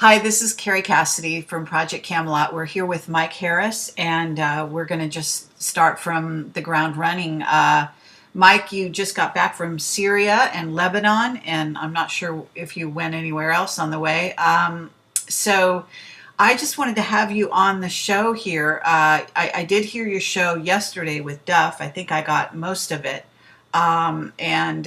Hi, this is Carrie Cassidy from Project Camelot. We're here with Mike Harris, and we're going to just start from the ground running. Mike, you just got back from Syria and Lebanon, and I'm not sure if you went anywhere else on the way. So I just wanted to have you on the show here. I did hear your show yesterday with Duff. I think I got most of it, and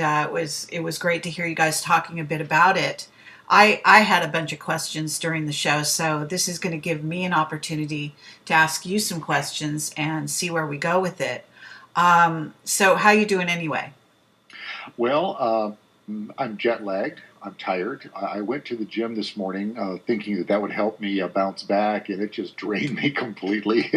it was great to hear you guys talking a bit about it. I had a bunch of questions during the show, so this is going to give me an opportunity to ask you some questions and see where we go with it. So how you doing anyway? Well, I'm jet lagged. I'm tired. I went to the gym this morning thinking that would help me bounce back, and it just drained me completely.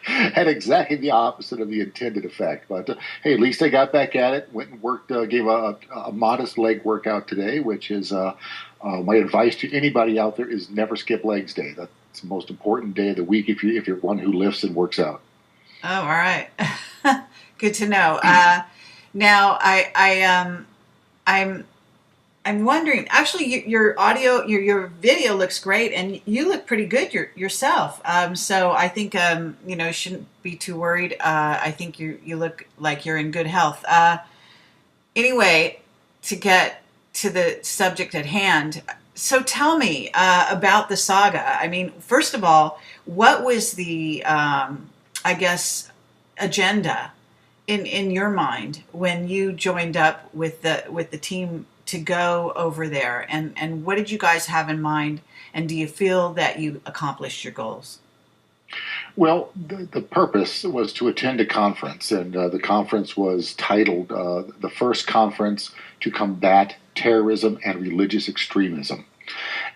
Had exactly the opposite of the intended effect. But hey, at least I got back at it. Went and worked, gave a modest leg workout today, which is my advice to anybody out there is never skip legs day. That's the most important day of the week if you're one who lifts and works out. Oh, all right. Good to know. Now, I'm I'm wondering. Actually, your audio, your video looks great, and you look pretty good yourself. So I think you shouldn't be too worried. I think you look like you're in good health. Anyway, to get to the subject at hand. So tell me about the saga. I mean, first of all, what was the I guess agenda in your mind when you joined up with the team to go over there, and what did you guys have in mind, and do you feel that you accomplished your goals? Well, the purpose was to attend a conference, and the conference was titled "The First Conference to Combat Terrorism and Religious Extremism."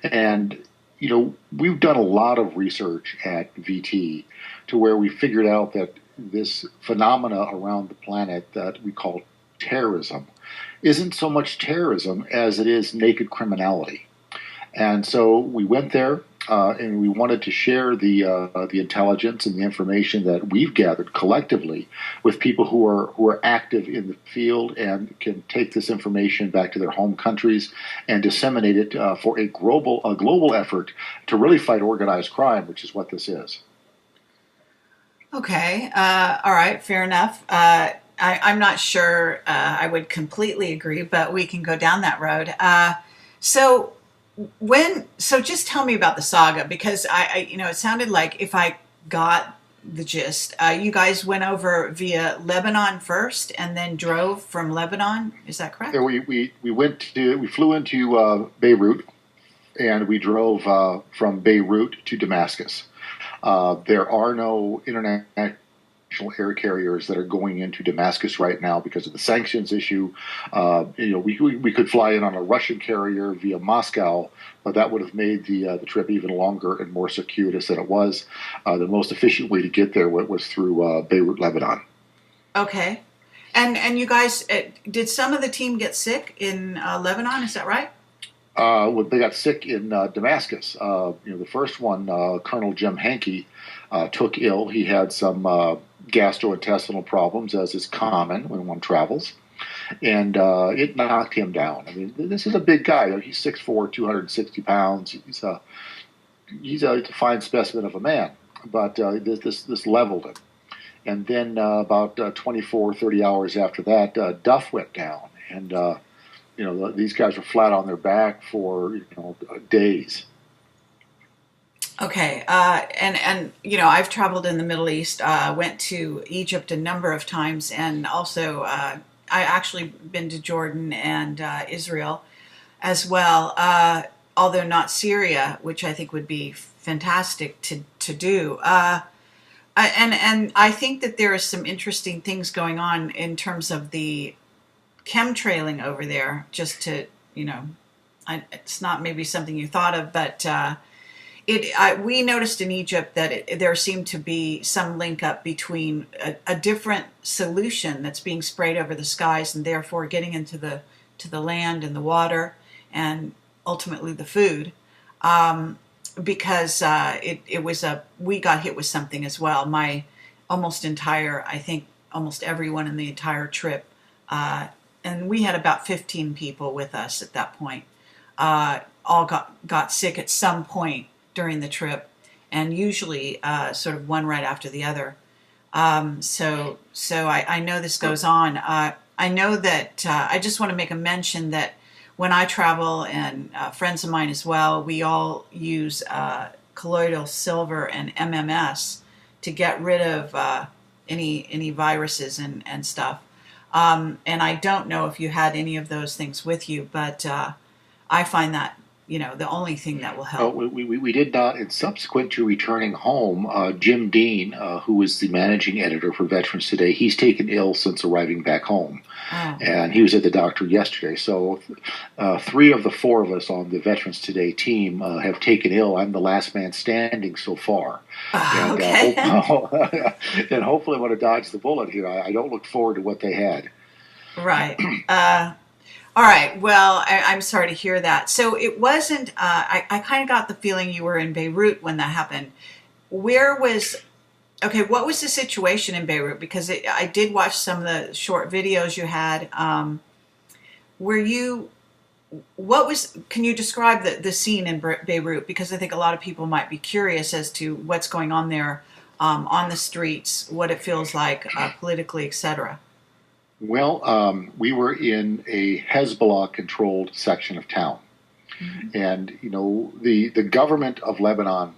And we've done a lot of research at VT to where we figured out that this phenomena around the planet that we call terrorism isn't so much terrorism as it is naked criminality. And so we went there and we wanted to share the intelligence and the information that we've gathered collectively with people who are active in the field and can take this information back to their home countries and disseminate it for a global effort to really fight organized crime, which is what this is. Okay, all right, fair enough. I'm not sure I would completely agree, but we can go down that road. So so just tell me about the saga, because it sounded like, if I got the gist, you guys went over via Lebanon first and then drove from Lebanon. Is that correct? Yeah, we flew into Beirut, and we drove from Beirut to Damascus. There are no international air carriers that are going into Damascus right now because of the sanctions issue. We could fly in on a Russian carrier via Moscow, but that would have made the trip even longer and more circuitous than it was. The most efficient way to get there was through Beirut, Lebanon. Okay, and you guys, did some of the team get sick in Lebanon? Is that right? Well, they got sick in Damascus. The first one, Colonel Jim Hankey, took ill. He had some gastrointestinal problems, as is common when one travels, and it knocked him down. I mean, this is a big guy. He's 6'4", 260 pounds. He's a fine specimen of a man, but this leveled him. And then about 24, 30 hours after that, Duff went down, and these guys were flat on their back for days. Okay, and I've traveled in the Middle East. Went to Egypt a number of times, and also I actually been to Jordan and Israel as well. Although not Syria, which I think would be fantastic to do. And I think that there are some interesting things going on in terms of the chemtrailing over there. Just to it's not maybe something you thought of, but. We noticed in Egypt that there seemed to be some link up between a different solution that's being sprayed over the skies and therefore getting into the land and the water and ultimately the food, because we got hit with something as well. I think almost everyone in the entire trip, and we had about 15 people with us at that point. all got sick at some point during the trip, and usually sort of one right after the other. So I know this goes on. I know that I just want to make a mention that when I travel, and friends of mine as well, we all use colloidal silver and MMS to get rid of any viruses and stuff. And I don't know if you had any of those things with you, but I find that the only thing that will help. We did not. And subsequent to returning home, Jim Dean, who is the managing editor for Veterans Today, he's taken ill since arriving back home. Oh. And he was at the doctor yesterday. So 3 of the 4 of us on the Veterans Today team have taken ill. I'm the last man standing so far. And, Okay. and hopefully I'm going to dodge the bullet here. I don't look forward to what they had. Right. All right. Well, I'm sorry to hear that. So it wasn't, I kind of got the feeling you were in Beirut when that happened. What was the situation in Beirut? Because I did watch some of the short videos you had. Can you describe the scene in Beirut? Because I think a lot of people might be curious as to what's going on there on the streets, what it feels like politically, etc. Well, we were in a Hezbollah-controlled section of town. Mm-hmm. And, the government of Lebanon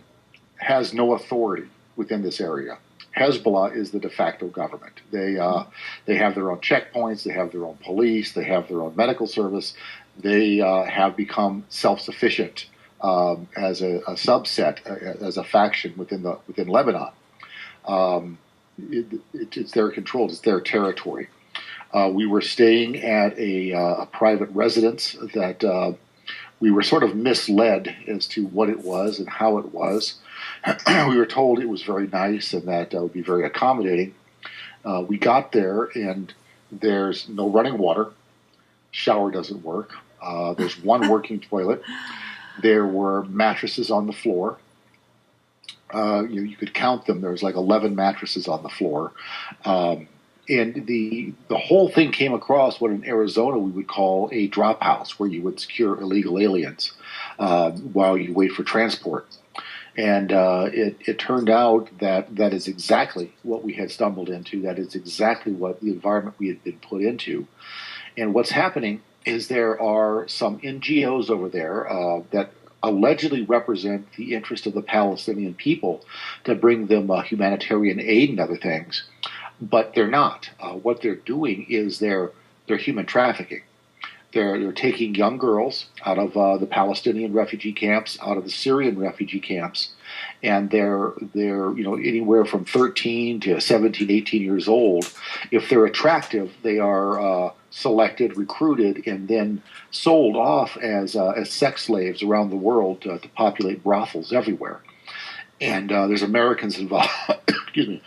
has no authority within this area. Hezbollah is the de facto government. They have their own checkpoints, they have their own police, they have their own medical service. They have become self-sufficient as a subset, as a faction within Lebanon. It's their control, it's their territory. We were staying at a private residence that we were sort of misled as to what it was and how it was. We were told it was very nice and that it would be very accommodating. We got there and there's no running water. Shower doesn't work. There's one working toilet. There were mattresses on the floor. You could count them. There was like 11 mattresses on the floor. And the whole thing came across what in Arizona we would call a drop house, where you would secure illegal aliens while you wait for transport. And it turned out that is exactly what we had stumbled into. That is exactly what the environment we had been put into. And what's happening is there are some NGOs over there that allegedly represent the interest of the Palestinian people to bring them humanitarian aid and other things. But they're not. What they're doing is they're human trafficking. They're taking young girls out of the Palestinian refugee camps, out of the Syrian refugee camps, and they're anywhere from 13 to 17, 18 years old. If they're attractive, they are selected, recruited, and then sold off as sex slaves around the world to populate brothels everywhere. And there's Americans involved. Excuse me.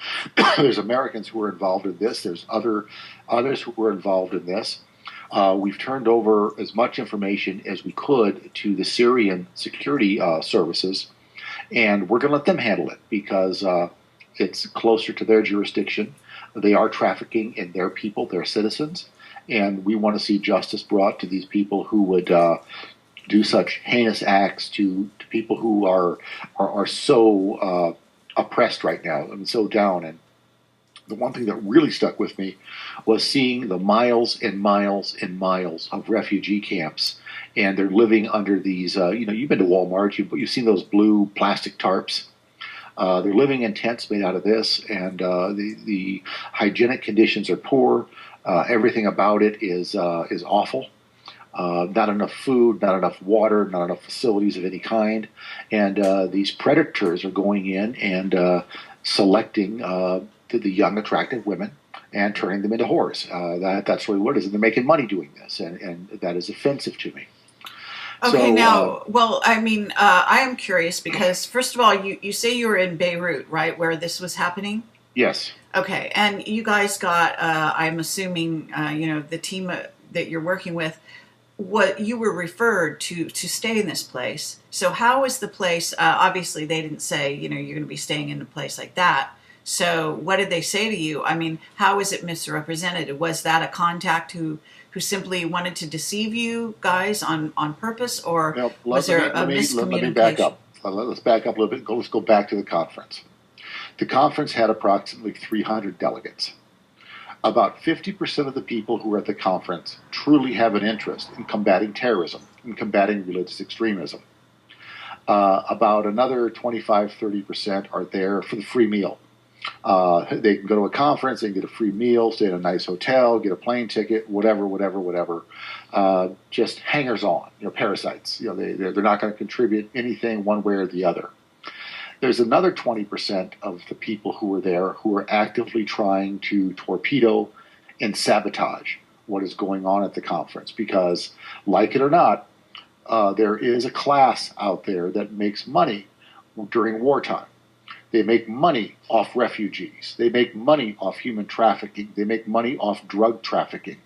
There's Americans who are involved in this. There's others who were involved in this. We've turned over as much information as we could to the Syrian security services, and we're going to let them handle it because it's closer to their jurisdiction. They are trafficking in their people, their citizens, and we want to see justice brought to these people who would do such heinous acts to people who are so oppressed right now and so down. And the one thing that really stuck with me was seeing the miles and miles and miles of refugee camps, and they're living under these. You've been to Walmart, you've seen those blue plastic tarps. They're living in tents made out of this, and the hygienic conditions are poor. Everything about it is awful. Not enough food, not enough water, not enough facilities of any kind. And these predators are going in and selecting the young, attractive women and turning them into whores. That's really what it is. And they're making money doing this. And that is offensive to me. Okay, I am curious because, first of all, you say you were in Beirut, right, where this was happening? Yes. Okay, and you guys got, I'm assuming, the team that you're working with, what you were referred to stay in this place. So how is the place, obviously they didn't say, you're going to be staying in a place like that. So what did they say to you? I mean, how is it misrepresented? Was that a contact who who simply wanted to deceive you guys on purpose, or Well, was there a let me back miscommunication? up. Let's back up a little bit. Let's go back to the conference. The conference had approximately 300 delegates. About 50% of the people who are at the conference truly have an interest in combating terrorism, in combating religious extremism. About another 25-30% are there for the free meal. They can go to a conference, they can get a free meal, stay in a nice hotel, get a plane ticket, whatever. Just hangers on, parasites. They're not going to contribute anything one way or the other. There's another 20% of the people who are there who are actively trying to torpedo and sabotage what is going on at the conference because, like it or not, there is a class out there that makes money during wartime. They make money off refugees. They make money off human trafficking. They make money off drug trafficking.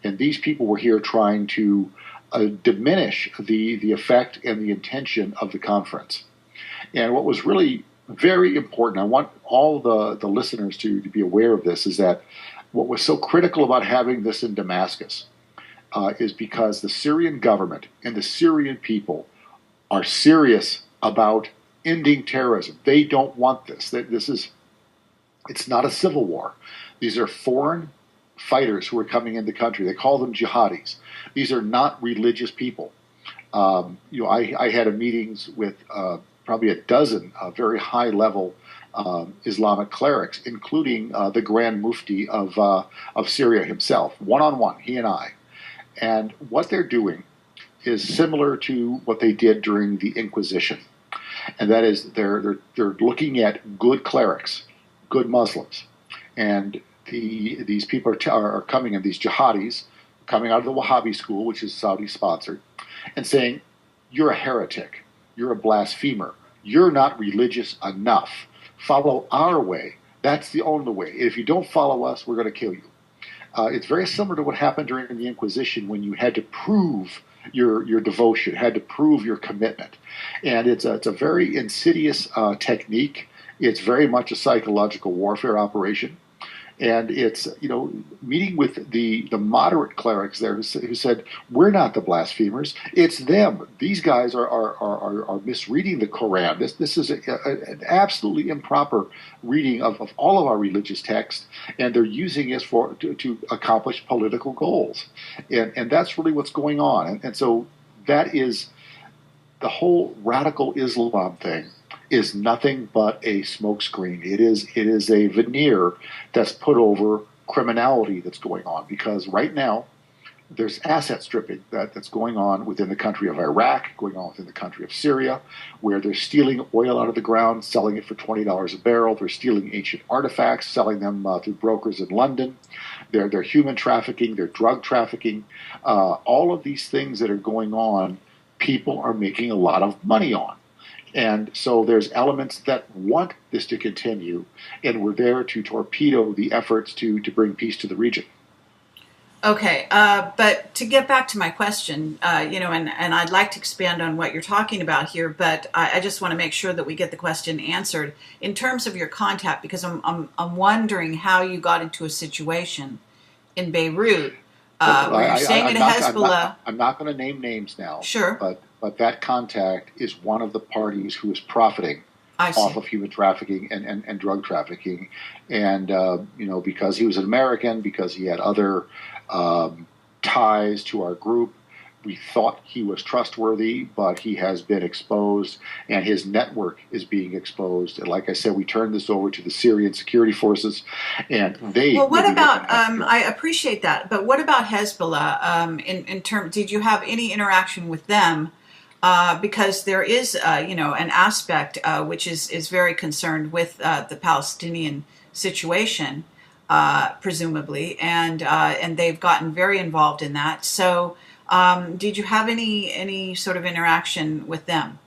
And these people were here trying to diminish the effect and the intention of the conference. And what was really very important, I want all the listeners to be aware of this, is that what was so critical about having this in Damascus is because the Syrian government and the Syrian people are serious about ending terrorism. They don't want this. It's not a civil war. These are foreign fighters who are coming in the country. They call them jihadis. These are not religious people. I had meetings with probably a dozen very high-level Islamic clerics, including the Grand Mufti of Syria himself, one-on-one, he and I. And what they're doing is similar to what they did during the Inquisition, and that is they're looking at good clerics, good Muslims, and these people are coming in, these jihadis coming out of the Wahhabi school, which is Saudi sponsored, and saying, "You're a heretic. You're a blasphemer. You're not religious enough. Follow our way. That's the only way. If you don't follow us, we're going to kill you." It's very similar to what happened during the Inquisition when you had to prove your devotion, had to prove your commitment. And it's a very insidious technique. It's very much a psychological warfare operation. And it's, meeting with the moderate clerics there who said, "We're not the blasphemers. It's them. These guys are misreading the Quran. This is an absolutely improper reading of all of our religious texts, and they're using it to accomplish political goals." And that's really what's going on. And so that is the whole radical Islam thing is nothing but a smokescreen. It is a veneer that's put over criminality that's going on, because right now there's asset stripping that's going on within the country of Iraq, going on within the country of Syria, where they're stealing oil out of the ground, selling it for $20 a barrel. They're stealing ancient artifacts, selling them through brokers in London. They're human trafficking, they're drug trafficking. All of these things that are going on, people are making a lot of money on. And so there's elements that want this to continue, and we're there to torpedo the efforts to bring peace to the region. Okay, but to get back to my question, and I'd like to expand on what you're talking about here, but I just want to make sure that we get the question answered in terms of your contact, because I'm wondering how you got into a situation in Beirut where you're saying to Hezbollah. I'm not going to name names now. Sure. But that contact is one of the parties who is profiting off of human trafficking and drug trafficking. And, because he was an American, because he had other ties to our group, we thought he was trustworthy, but he has been exposed, and his network is being exposed. And like I said, we turned this over to the Syrian security forces, and they. Well, what about? I appreciate that, but what about Hezbollah? In terms, did you have any interaction with them? Because there is, an aspect which is very concerned with the Palestinian situation, presumably, and they've gotten very involved in that. So, did you have any sort of interaction with them?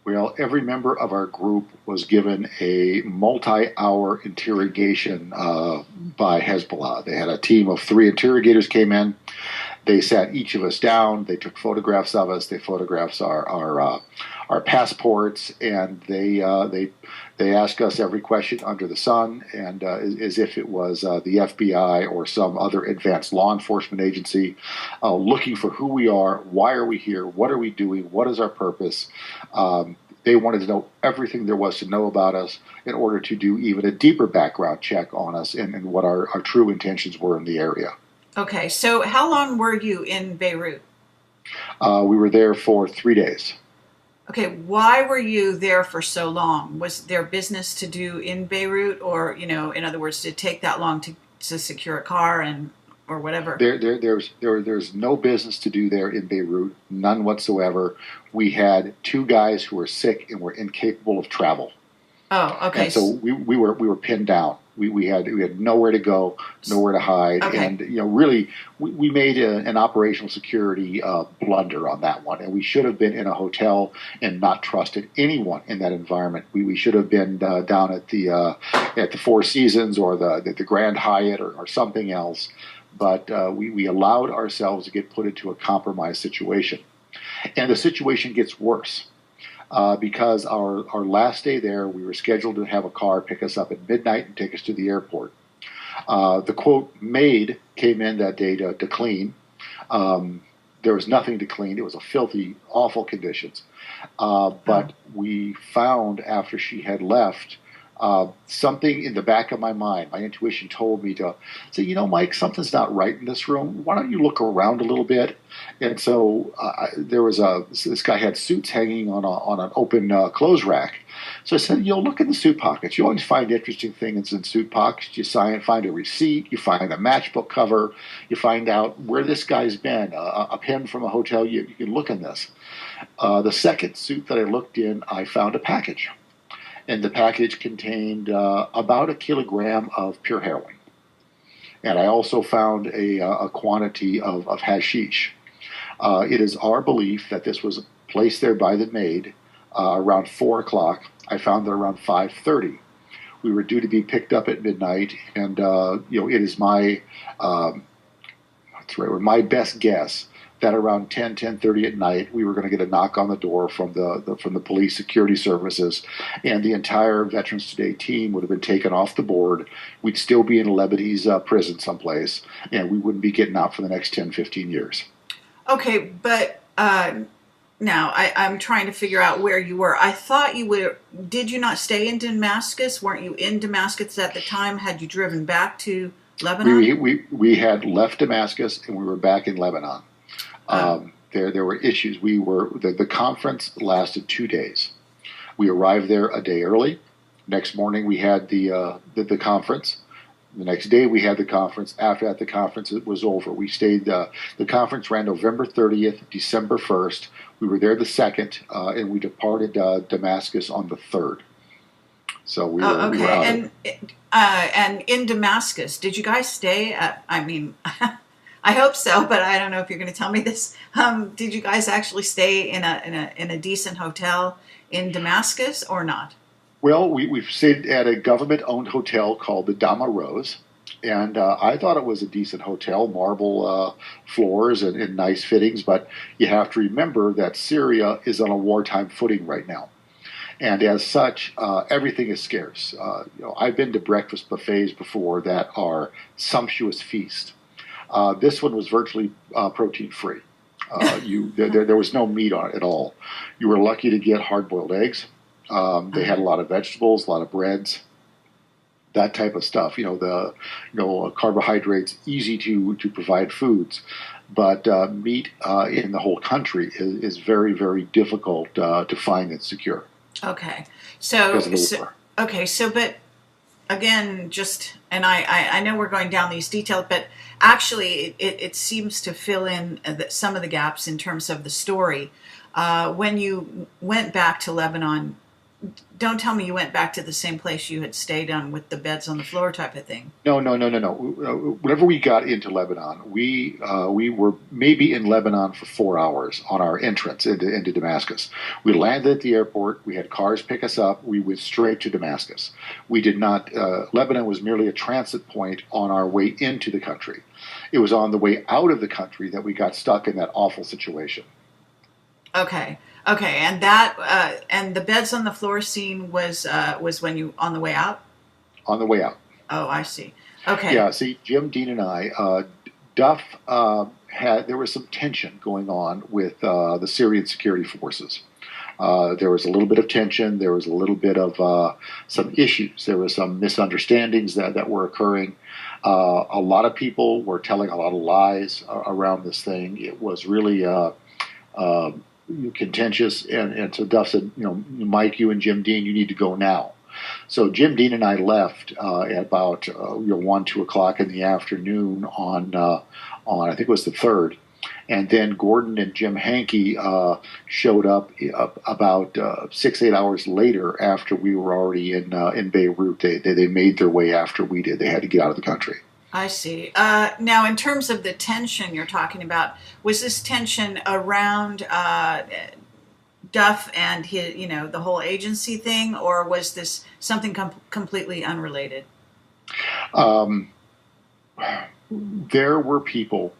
Well, every member of our group was given a multi-hour interrogation by Hezbollah. They had a team of 3 interrogators came in. They sat each of us down. They took photographs of us. They photographed our passports, and they asked us every question under the sun, and as if it was the FBI or some other advanced law enforcement agency, looking for who we are, why are we here, what are we doing, what is our purpose. They wanted to know everything there was to know about us in order to do even a deeper background check on us and what our true intentions were in the area. Okay, so how long were you in Beirut? We were there for 3 days. Okay, why were you there for so long? Was there business to do in Beirut, or, in other words, did it take that long to secure a car or whatever? There's no business to do there in Beirut, none whatsoever. We had 2 guys who were sick and were incapable of travel. Oh, okay. And so we were pinned down. We had nowhere to go, nowhere to hide, Okay. and really we made an operational security blunder on that one, and we should have been in a hotel and not trusted anyone in that environment. We should have been down at the Four Seasons or the Grand Hyatt or something else, but we allowed ourselves to get put into a compromised situation, and the situation gets worse. Because our last day there, we were scheduled to have a car pick us up at midnight and take us to the airport. The quote maid came in that day to clean. There was nothing to clean. It was a filthy, awful conditions. But we found after she had left, something in the back of my mind, my intuition told me to say, Mike, something's not right in this room. Why don't you look around a little bit? And so there was this guy had suits hanging on an open clothes rack. So I said, look in the suit pockets. You always find interesting things in suit pockets. You find a receipt. You find a matchbook cover. You find out where this guy's been, a pen from a hotel. You can look in this. The second suit that I looked in, I found a package. And the package contained about 1 kilogram of pure heroin. And I also found a quantity of hashish. It is our belief that this was placed there by the maid around 4 o'clock. I found it around 5:30. We were due to be picked up at midnight, and it is my my best guess that around 10:30 at night, we were going to get a knock on the door from the police security services, and the entire Veterans Today team would have been taken off the board. We'd still be in a Lebanese prison someplace, and we wouldn't be getting out for the next 10, 15 years. Okay, but now I'm trying to figure out where you were. I thought you were. Did you not stay in Damascus? Weren't you in Damascus at the time? Had you driven back to Lebanon? We had left Damascus, and we were back in Lebanon. There were issues. The conference lasted 2 days. We arrived there a day early. Next morning we had the conference. The next day we had the conference. After that, the conference was over. We stayed. The conference ran November 30th, December 1st. We were there the 2nd, and we departed Damascus on the 3rd. So we were. Okay, we were and in Damascus, did you guys stay at? I mean. I hope so, but I don't know if you're going to tell me this. Did you guys actually stay in a decent hotel in Damascus or not? Well, we've stayed at a government-owned hotel called the Dama Rose, and I thought it was a decent hotel, marble floors and nice fittings. But you have to remember that Syria is on a wartime footing right now, and as such, everything is scarce. I've been to breakfast buffets before that are sumptuous feasts. This one was virtually protein-free. There was no meat on it at all. You were lucky to get hard-boiled eggs. They had a lot of vegetables, a lot of breads, that type of stuff. Carbohydrates, easy to provide foods. But meat in the whole country is very, very difficult to find and secure. Okay. But again, and I know we're going down these details, but actually it seems to fill in some of the gaps in terms of the story. When you went back to Lebanon, don't tell me you went back to the same place you had stayed on with the beds on the floor type of thing. No, no, no, no, no. Whenever we got into Lebanon, we were maybe in Lebanon for 4 hours on our entrance into Damascus. We landed at the airport. We had cars pick us up. We went straight to Damascus. We did not. Lebanon was merely a transit point on our way into the country. It was on the way out of the country that we got stuck in that awful situation. Okay. Okay, and that and the beds on the floor scene was when you on the way out. On the way out. Oh, I see. Okay. Yeah, see, Jim, Dean, and I, Duff had, there was some tension going on with the Syrian security forces. There was a little bit of tension. There was a little bit of some issues. There were some misunderstandings that were occurring. A lot of people were telling a lot of lies around this thing. It was really contentious. And so Duff said, Mike, you and Jim Dean, you need to go now. So Jim Dean and I left at about 1, 2 o'clock in the afternoon on I think it was the 3rd, and then Gordon and Jim Hankey showed up about 6, 8 hours later after we were already in Beirut. They made their way after we did. They had to get out of the country. I see. Now, in terms of the tension you're talking about, was this tension around Duff and his, the whole agency thing, or was this something completely unrelated? There were people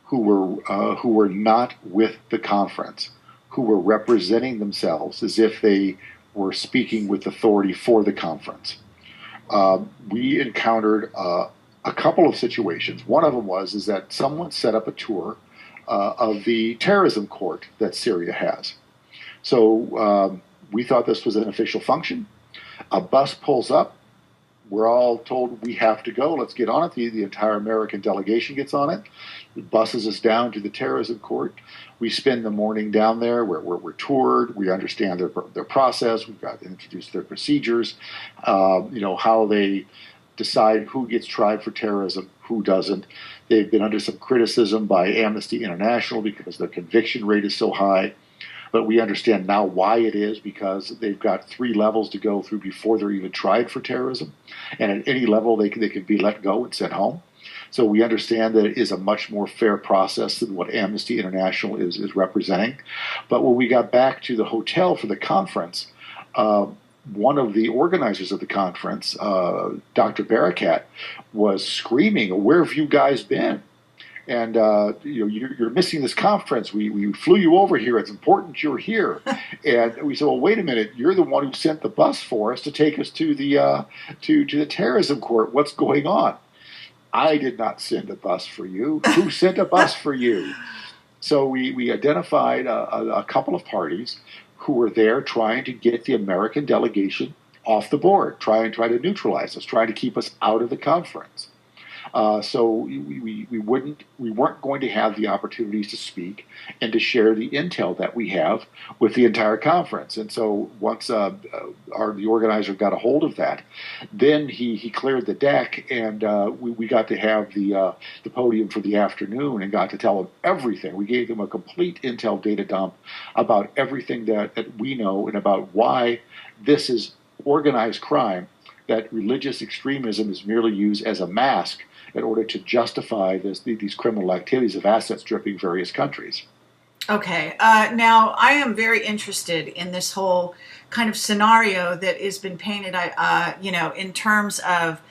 who were not with the conference, who were representing themselves as if they were speaking with authority for the conference. We encountered a couple of situations. One of them is that someone set up a tour of the terrorism court that Syria has. So we thought this was an official function. A bus pulls up. We're all told we have to go. Let's get on it. The entire American delegation gets on it. It buses us down to the terrorism court. We spend the morning down there. We're toured. We understand their process. We've got introduced their procedures. How they decide who gets tried for terrorism, who doesn't. They've been under some criticism by Amnesty International because their conviction rate is so high. But we understand now why it is, because they've got 3 levels to go through before they're even tried for terrorism. And at any level, they can be let go and sent home. So we understand that it is a much more fair process than what Amnesty International is representing. But when we got back to the hotel for the conference, one of the organizers of the conference, Dr. Barakat, was screaming, "Where have you guys been? And you're missing this conference. We flew you over here. It's important you're here." And we said, "Well, wait a minute. You're the one who sent the bus for us to take us to the to the terrorism court. What's going on?" "I did not send a bus for you. Who sent a bus for you?" So we identified a couple of parties who were there trying to get the American delegation off the board, trying to neutralize us, trying to keep us out of the conference. So we weren't going to have the opportunities to speak and to share the intel that we have with the entire conference. And so once the organizer got a hold of that, then he cleared the deck, and we got to have the podium for the afternoon and got to tell them everything. We gave them a complete intel data dump about everything that we know and about why this is organized crime, that religious extremism is merely used as a mask in order to justify these criminal activities of asset stripping various countries. Okay. Now, I am very interested in this whole kind of scenario that has been painted, in terms of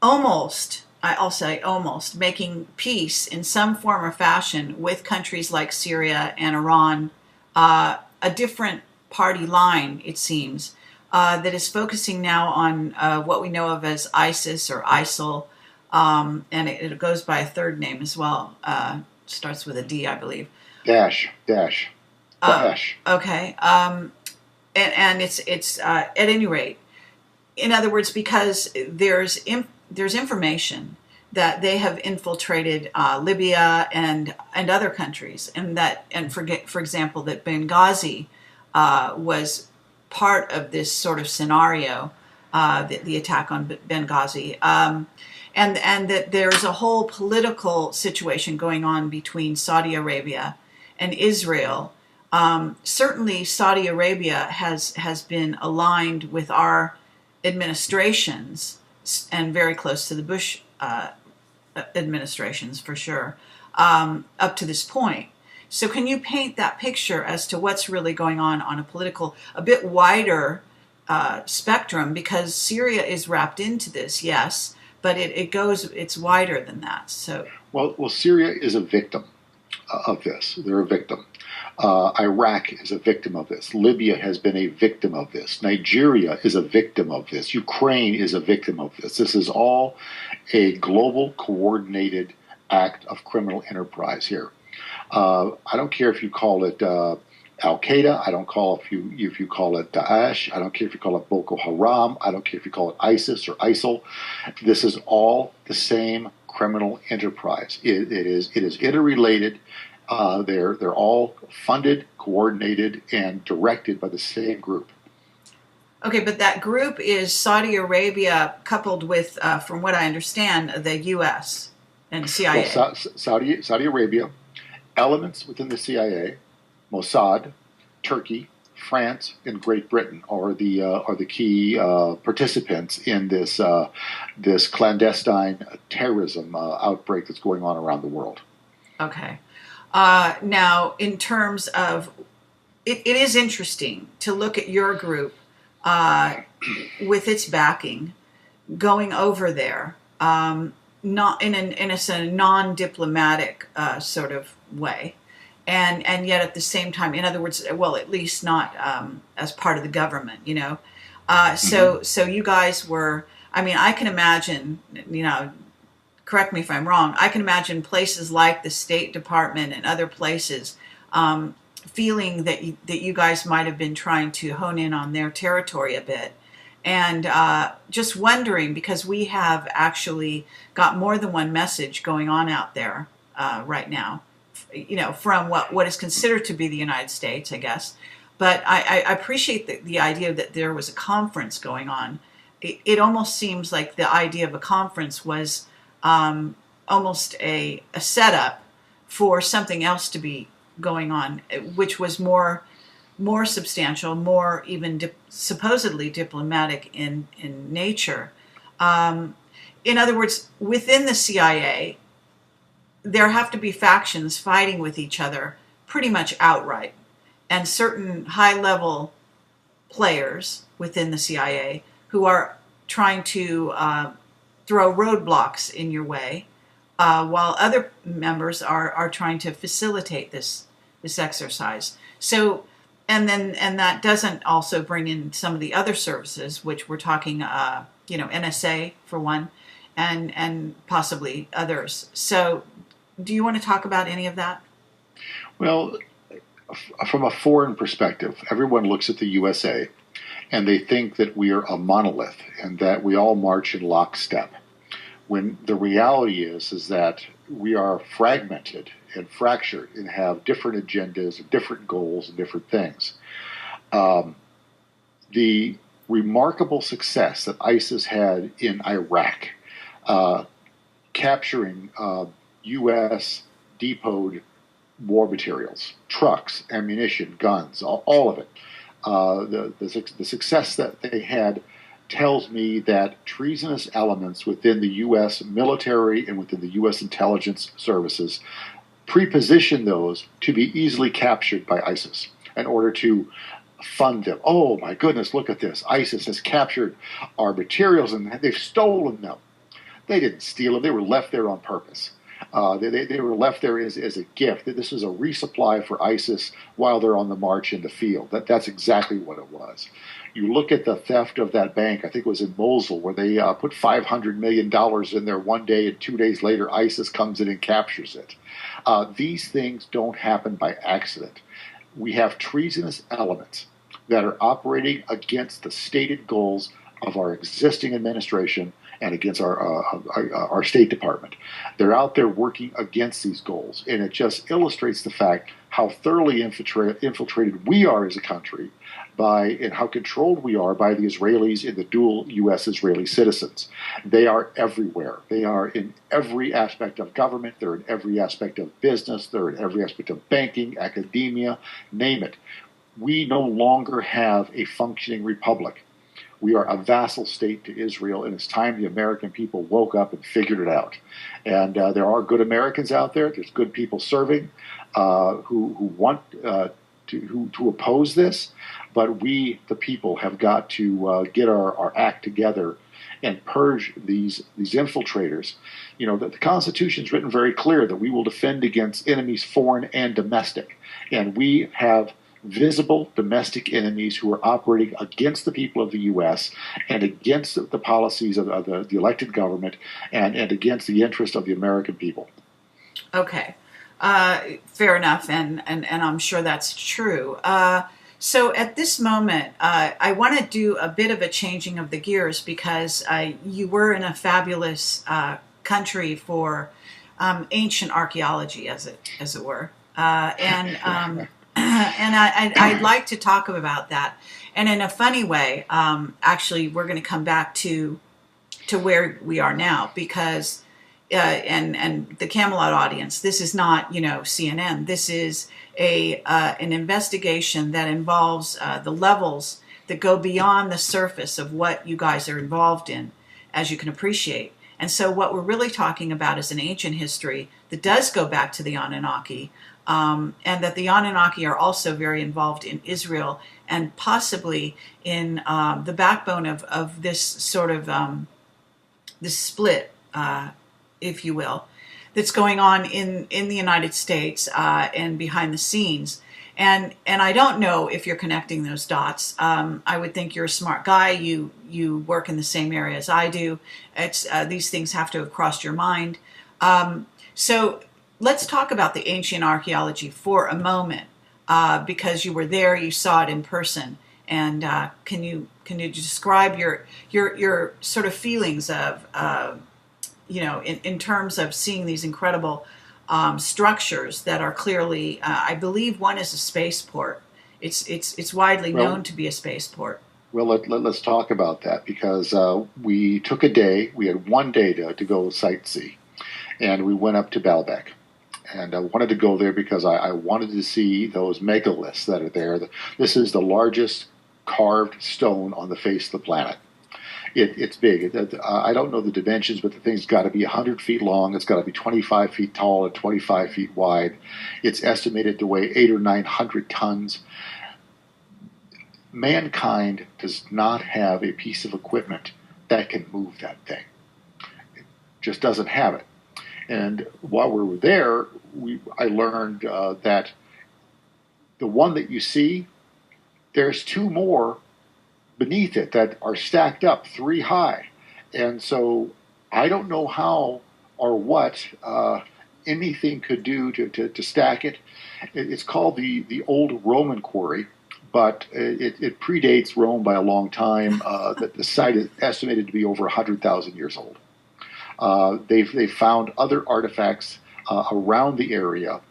I'll say almost, making peace in some form or fashion with countries like Syria and Iran, a different party line, it seems, that is focusing now on what we know of as ISIS or ISIL, and it goes by a third name as well. Starts with a D, I believe. Daesh. Okay. And it's at any rate, in other words, because there's information that they have infiltrated Libya and other countries, and for example, that Benghazi was part of this sort of scenario, the attack on Benghazi, and that there's a whole political situation going on between Saudi Arabia and Israel Certainly, Saudi Arabia has been aligned with our administrations and very close to the Bush administrations for sure, up to this point. So, can you paint that picture as to what's really going on a political, a bit wider spectrum? Because Syria is wrapped into this, yes, but it's wider than that. So, Well, Syria is a victim of this. They're a victim. Iraq is a victim of this. Libya has been a victim of this. Nigeria is a victim of this. Ukraine is a victim of this. This is all a global coordinated act of criminal enterprise here. I don't care if you call it Al Qaeda. I don't call if you call it Daesh. I don't care if you call it Boko Haram. I don't care if you call it ISIS or ISIL. This is all the same criminal enterprise. It is interrelated. They're all funded, coordinated, and directed by the same group. okay, but that group is Saudi Arabia coupled with, from what I understand, the U.S. and CIA. Well, Saudi Arabia, elements within the CIA, Mossad, Turkey, France, and Great Britain are the key participants in this clandestine terrorism outbreak that's going on around the world. Okay. Now, in terms of, it is interesting to look at your group with its backing going over there, not in a non-diplomatic sort of way, and yet at the same time, in other words, well, at least not as part of the government, you know. So you guys were. I mean, I can imagine, you know. Correct me if I'm wrong, I can imagine places like the State Department and other places feeling that you guys might have been trying to hone in on their territory a bit. And just wondering, because we have actually got more than one message going on out there right now, you know, from what is considered to be the United States, I guess. But I appreciate the idea that there was a conference going on. It almost seems like the idea of a conference was almost a setup for something else to be going on, which was more substantial, more even supposedly diplomatic in nature. In other words, within the CIA, there have to be factions fighting with each other pretty much outright, and certain high-level players within the CIA who are trying to throw roadblocks in your way, while other members are trying to facilitate this exercise. So, and that doesn't also bring in some of the other services, which we're talking, you know, NSA for one, and possibly others. So, do you want to talk about any of that? Well, from a foreign perspective, everyone looks at the USA and they think that we are a monolith and that we all march in lockstep. When the reality is that we are fragmented and fractured and have different agendas and different goals and different things. The remarkable success that ISIS had in Iraq, capturing U.S. depoted war materials, trucks, ammunition, guns, all of it. The success that they had tells me that treasonous elements within the U.S. military and within the U.S. intelligence services preposition those to be easily captured by ISIS in order to fund them. Oh my goodness, look at this. ISIS has captured our materials and they've stolen them. They didn't steal them. They were left there on purpose. They were left there as a gift. This was a resupply for ISIS while they're on the march in the field. That's exactly what it was. You look at the theft of that bank, I think it was in Mosul, where they put $500 million in there one day, and 2 days later ISIS comes in and captures it. These things don't happen by accident. We have treasonous elements that are operating against the stated goals of our existing administration and against our State Department. They're out there working against these goals, and it just illustrates the fact how thoroughly infiltrated we are as a country by and how controlled we are by the Israelis and the dual U.S.-Israeli citizens. They are everywhere. They are in every aspect of government. They're in every aspect of business. They're in every aspect of banking, academia, name it. We no longer have a functioning republic. We are a vassal state to Israel, and it's time the American people woke up and figured it out. And there are good Americans out there. There's good people serving who want to oppose this. But we, the people, have got to get our act together and purge these infiltrators. You know, the Constitution is written very clear that we will defend against enemies foreign and domestic. And we have visible domestic enemies who are operating against the people of the U.S. and against the policies of the elected government and against the interest of the American people. Okay. Fair enough, and I'm sure that's true. So at this moment, I want to do a bit of a changing of the gears because you were in a fabulous country for ancient archaeology, as it were, and I'd like to talk about that. And in a funny way, actually, we're going to come back to where we are now because. And the Camelot audience, this is not, CNN. This is an investigation that involves the levels that go beyond the surface of what you guys are involved in, as you can appreciate. And so what we're really talking about is an ancient history that does go back to the Anunnaki, and that the Anunnaki are also very involved in Israel and possibly in the backbone of this sort of this split, if you will, that's going on in the United States and behind the scenes. And I don't know if you're connecting those dots. I would think you're a smart guy. You work in the same area as I do. These things have to have crossed your mind. So let's talk about the ancient archaeology for a moment, because you were there, you saw it in person. And can you describe your sort of feelings of in terms of seeing these incredible structures that are clearly, I believe one is a spaceport. It's widely known to be a spaceport. Well, let's talk about that because we took a day. We had one day to go sightsee, and we went up to Baalbek. And I wanted to go there because I wanted to see those megaliths that are there. This is the largest carved stone on the face of the planet. It's big. I don't know the dimensions, but the thing's got to be 100 feet long. It's got to be 25 feet tall and 25 feet wide. It's estimated to weigh 800 or 900 tons. Mankind does not have a piece of equipment that can move that thing. It just doesn't have it. And while we were there, I learned that the one that you see, there's two more beneath it that are stacked up 3 high. And so I don't know how or what anything could do to stack it. It's called the Old Roman Quarry, but it predates Rome by a long time. The site is estimated to be over 100,000 years old. They've found other artifacts around the area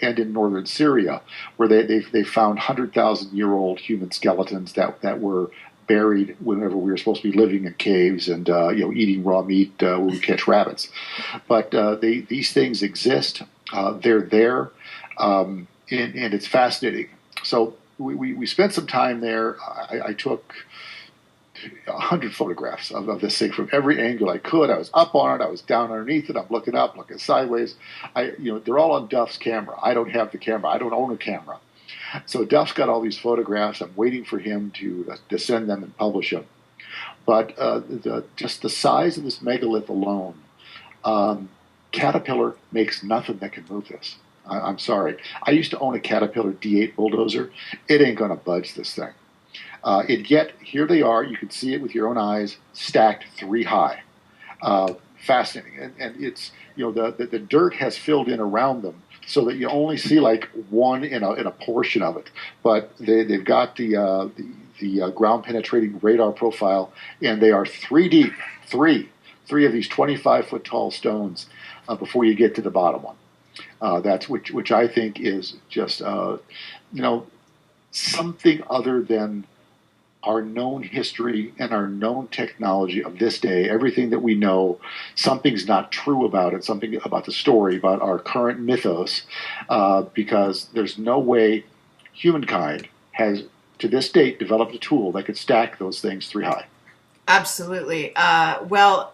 and in northern Syria, where they found 100,000-year-old human skeletons that were buried whenever we were supposed to be living in caves and eating raw meat when we catch rabbits. But these things exist. They're there, and it's fascinating. So we spent some time there. I took 100 photographs of this thing from every angle I could. I was up on it. I was down underneath it. I'm looking up, looking sideways. They're all on Duff's camera. I don't have the camera. I don't own a camera. So Duff's got all these photographs. I'm waiting for him to send them and publish them. But just the size of this megalith alone, Caterpillar makes nothing that can move this. I'm sorry. I used to own a Caterpillar D8 bulldozer. It ain't going to budge this thing. And yet, here they are. You can see it with your own eyes, stacked 3 high. Fascinating. And it's, the dirt has filled in around them so that you only see like one in a portion of it. But they've got the ground penetrating radar profile, and they are 3 deep, three of these 25-foot tall stones before you get to the bottom one. That's which I think is just, something other than our known history and our known technology of this day, everything that we know, something's not true about it, something about the story, about our current mythos, because there's no way humankind has, to this date, developed a tool that could stack those things three high. Absolutely. Well,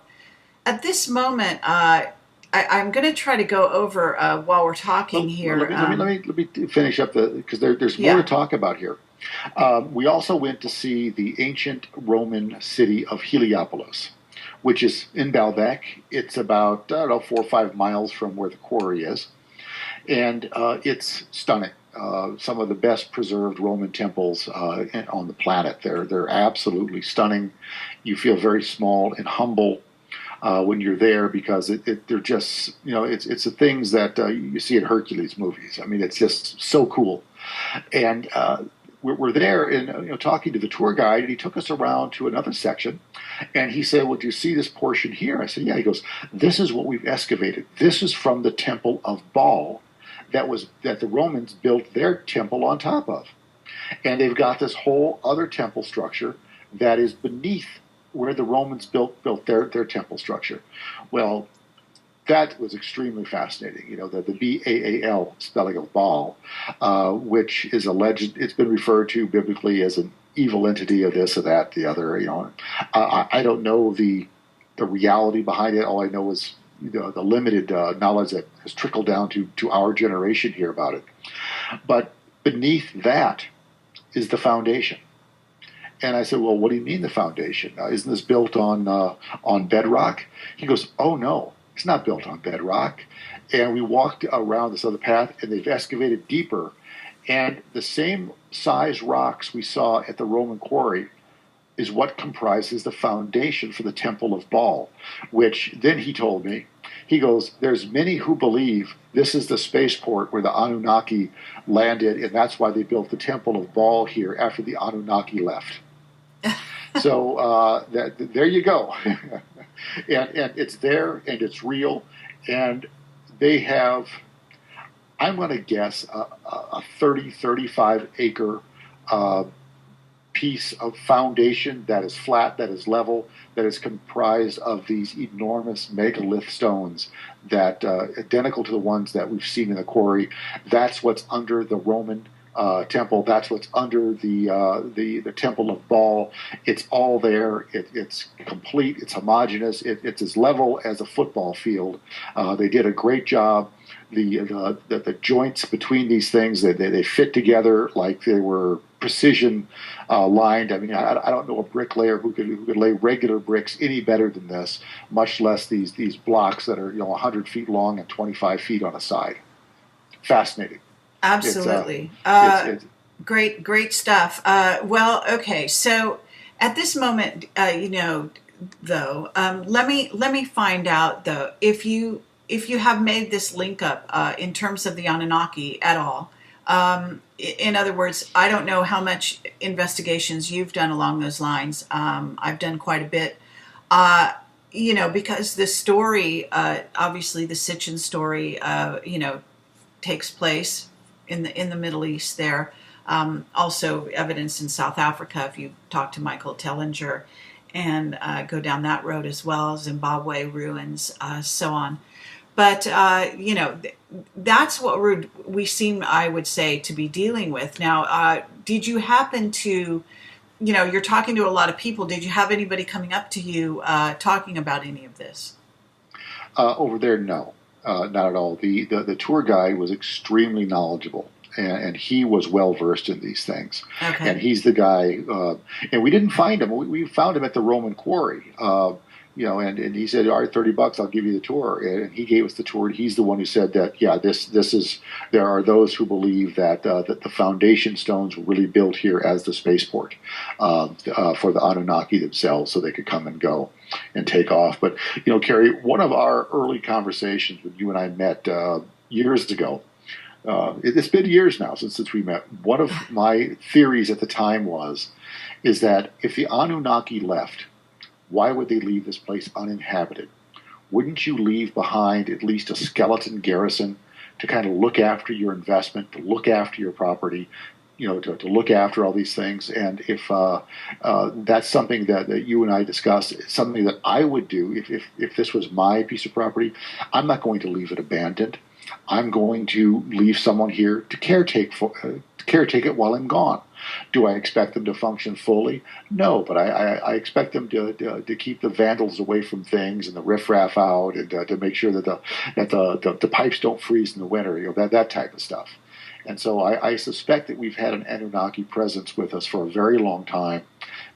at this moment, I'm going to try to go over while we're talking Well, here. let me finish up because there's more to Yeah. talk about here. We also went to see the ancient Roman city of Heliopolis, which is in Baalbek. It's about, I don't know, 4 or 5 miles from where the quarry is, and it's stunning. Some of the best preserved Roman temples on the planet. They're absolutely stunning. You feel very small and humble when you're there because they're just, it's the things that you see in Hercules movies. I mean, it's just so cool. And we're there and talking to the tour guide, and he took us around to another section, and he said, "Well, do you see this portion here?" I said, "Yeah." He goes, "This is what we've excavated. This is from the Temple of Baal that the Romans built their temple on top of, and they've got this whole other temple structure that is beneath where the Romans built their temple structure." Well, that was extremely fascinating. The Baal spelling of Baal, which is alleged, it's been referred to biblically as an evil entity of this or that, the other. I don't know the reality behind it. All I know is the limited knowledge that has trickled down to our generation here about it. But beneath that is the foundation. And I said, "Well, what do you mean the foundation? Isn't this built on bedrock?" He goes, "Oh no, it's not built on bedrock." And we walked around this other path, and they've excavated deeper, and the same size rocks we saw at the Roman quarry is what comprises the foundation for the Temple of Baal. Which then he told me, he goes, "There's many who believe this is the spaceport where the Anunnaki landed, and that's why they built the Temple of Baal here after the Anunnaki left." So there you go. And it's there, and it's real, and they have, I'm going to guess, a 35 acre piece of foundation that is flat, that is level, that is comprised of these enormous megalith stones that identical to the ones that we've seen in the quarry. That's what's under the Roman temple. That's what's under the Temple of Baal. It's all there. It's complete. It's homogeneous. It's as level as a football field. They did a great job. The joints between these things, they fit together like they were precision lined. I mean, I don't know a bricklayer who could lay regular bricks any better than this, much less these blocks that are 100 feet long and 25 feet on a side. Fascinating. Absolutely. It's Great stuff. Well, okay. So at this moment, though, let me find out though if you have made this link up in terms of the Anunnaki at all. In other words, I don't know how much investigations you've done along those lines. I've done quite a bit. Because the story, obviously, the Sitchin story, takes place in the Middle East. There, also evidence in South Africa. If you talk to Michael Tellinger, and go down that road as well, Zimbabwe ruins, so on. But that's what we seem, I would say, to be dealing with now. Did you happen to, you're talking to a lot of people. Did you have anybody coming up to you talking about any of this? over there, no, not at all. The tour guide was extremely knowledgeable, and he was well versed in these things. Okay. And he's the guy. And we didn't find him. We found him at the Roman quarry. And he said, "All right, $30, I'll give you the tour." And he gave us the tour. And he's the one who said that, yeah, this is. There are those who believe that that the foundation stones were really built here as the spaceport for the Anunnaki themselves, so they could come and go and take off. But Carrie, one of our early conversations when you and I met years ago. It's been years now since we met. One of my theories at the time is that if the Anunnaki left, why would they leave this place uninhabited? Wouldn't you leave behind at least a skeleton garrison to kind of look after your investment, to look after your property, to look after all these things. And if that's something that you and I discussed, it's something that I would do if this was my piece of property. I'm not going to leave it abandoned. I'm going to leave someone here to caretake it while I'm gone. Do I expect them to function fully? No, but I expect them to keep the vandals away from things and the riffraff out, and to make sure that the pipes don't freeze in the winter. That type of stuff. And so I suspect that we've had an Anunnaki presence with us for a very long time,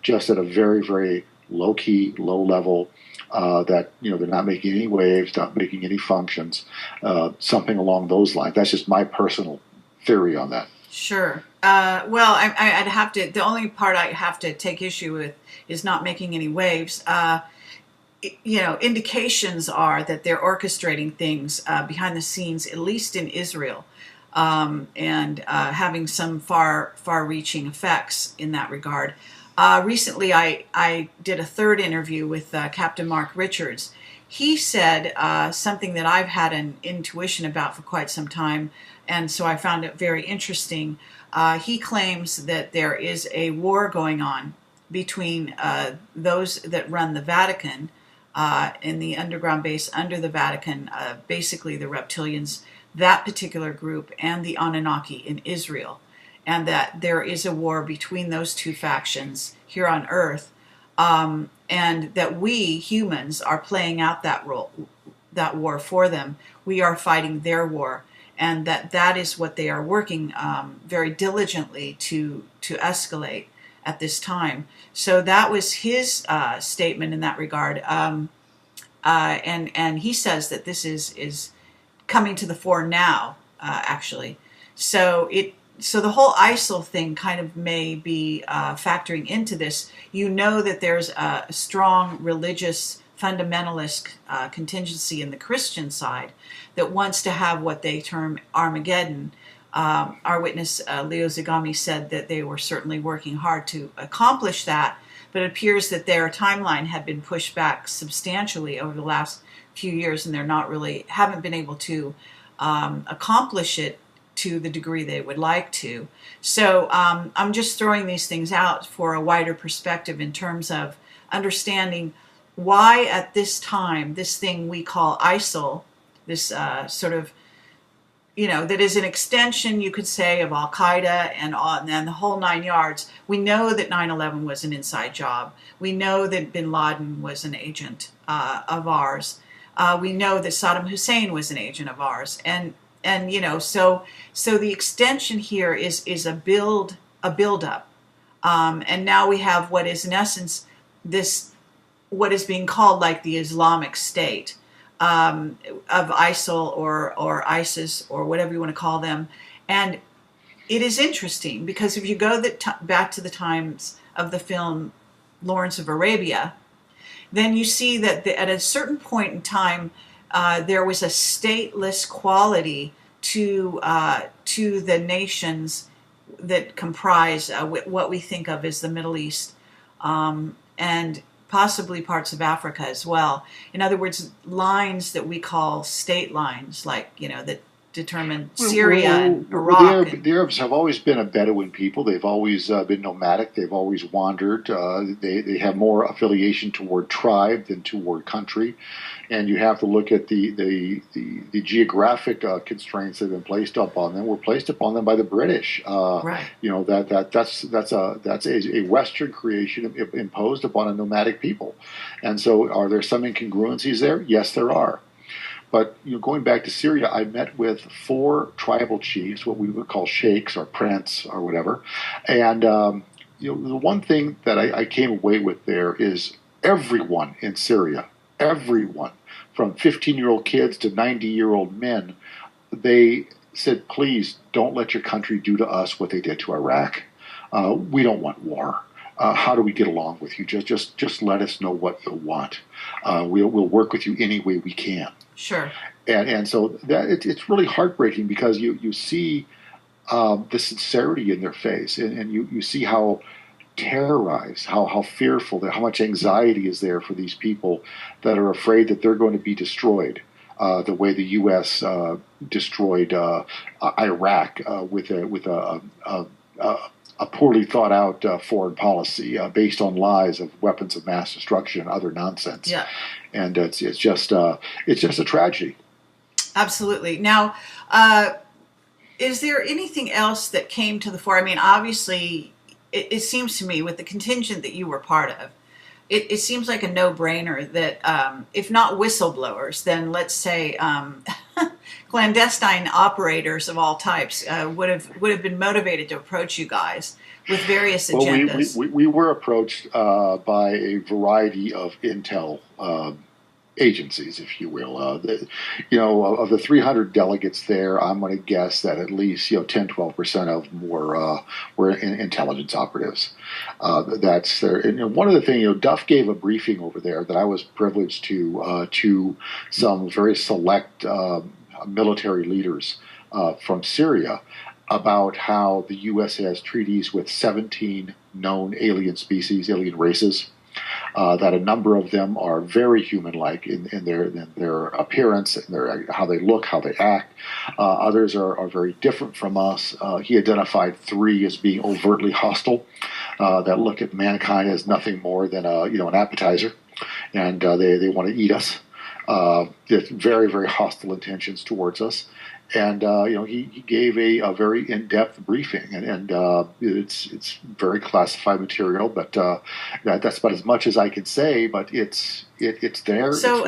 just at a very, very low key, low level. That they're not making any waves, not making any functions, something along those lines. That's just my personal theory on that. Sure. Well, I'd have to. The only part I have to take issue with is not making any waves. Indications are that they're orchestrating things behind the scenes, at least in Israel, and having some far-reaching effects in that regard. Recently, I did a third interview with Captain Mark Richards. He said something that I've had an intuition about for quite some time, and so I found it very interesting. He claims that there is a war going on between those that run the Vatican in the underground base under the Vatican, basically the reptilians, that particular group, and the Anunnaki in Israel. And that there is a war between those two factions here on Earth, and that we humans are playing out that war for them. We are fighting their war, and that is what they are working very diligently to escalate at this time. So that was his statement in that regard, and he says that this is coming to the fore now, actually. So the whole ISIL thing kind of may be factoring into this. You know that there's a strong religious fundamentalist contingency in the Christian side that wants to have what they term Armageddon. Our witness, Leo Zagami, said that they were certainly working hard to accomplish that, but it appears that their timeline had been pushed back substantially over the last few years, and haven't been able to accomplish it to the degree they would like to. So I'm just throwing these things out for a wider perspective in terms of understanding why at this time, this thing we call ISIL, this sort of, that is an extension, you could say, of Al-Qaeda and the whole 9 yards. We know that 9/11 was an inside job. We know that bin Laden was an agent of ours. We know that Saddam Hussein was an agent of ours. And so the extension here is a build up, and now we have what is in essence what is being called like the Islamic State of ISIL or ISIS or whatever you want to call them. And it is interesting because if you go back to the times of the film Lawrence of Arabia, then you see that at a certain point in time, there was a stateless quality to the nations that comprise what we think of as the Middle East, and possibly parts of Africa as well. In other words, lines that we call state lines, like that determine Syria and Iraq. The Arabs have always been a Bedouin people. They've always been nomadic. They've always wandered. They have more affiliation toward tribe than toward country. And you have to look at the geographic constraints that have been placed upon them. Were placed upon them by the British. Right. That's a Western creation imposed upon a nomadic people. And so, are there some incongruencies there? Yes, there are. But going back to Syria, I met with 4 tribal chiefs, what we would call sheikhs or prince or whatever. And the one thing that I came away with there is everyone in Syria, everyone, from 15-year-old kids to 90-year-old men, they said, please don't let your country do to us what they did to Iraq. We don't want war. How do we get along with you? Just let us know what you want. We'll work with you any way we can. Sure. And so that it's really heartbreaking because you see the sincerity in their face, and you see how terrorized, how fearful, how much anxiety is there for these people that are afraid that they're going to be destroyed. The way the U.S. destroyed Iraq with a a poorly thought out foreign policy based on lies of weapons of mass destruction and other nonsense. Yeah. And it's just a tragedy. Absolutely. Now, is there anything else that came to the fore? I mean, obviously, it seems to me with the contingent that you were part of, it seems like a no-brainer that if not whistleblowers, then let's say clandestine operators of all types would have been motivated to approach you guys with various agendas. Well, we were approached by a variety of intel agencies, if you will. Of the 300 delegates there, I'm going to guess that at least 10-12% of them were intelligence operatives. That's there. And one of the things, Duff gave a briefing over there that I was privileged to some very select military leaders from Syria about how the U.S. has treaties with 17 known alien species, alien races. That a number of them are very human-like in their appearance, in how they look, how they act. Others are very different from us. He identified 3 as being overtly hostile, that look at mankind as nothing more than an appetizer, and they want to eat us. It's very, very hostile intentions towards us. And he gave a very in-depth briefing, and it's very classified material. But that's about as much as I can say. But it's there. So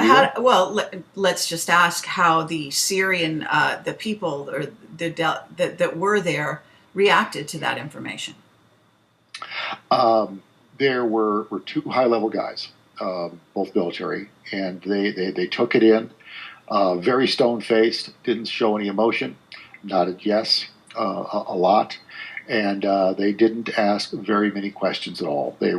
let's just ask how the Syrian the people or that were there reacted to that information. There were 2 high-level guys, both military, and they took it in. Very stone-faced, didn't show any emotion, nodded yes a lot, and they didn't ask very many questions at all. They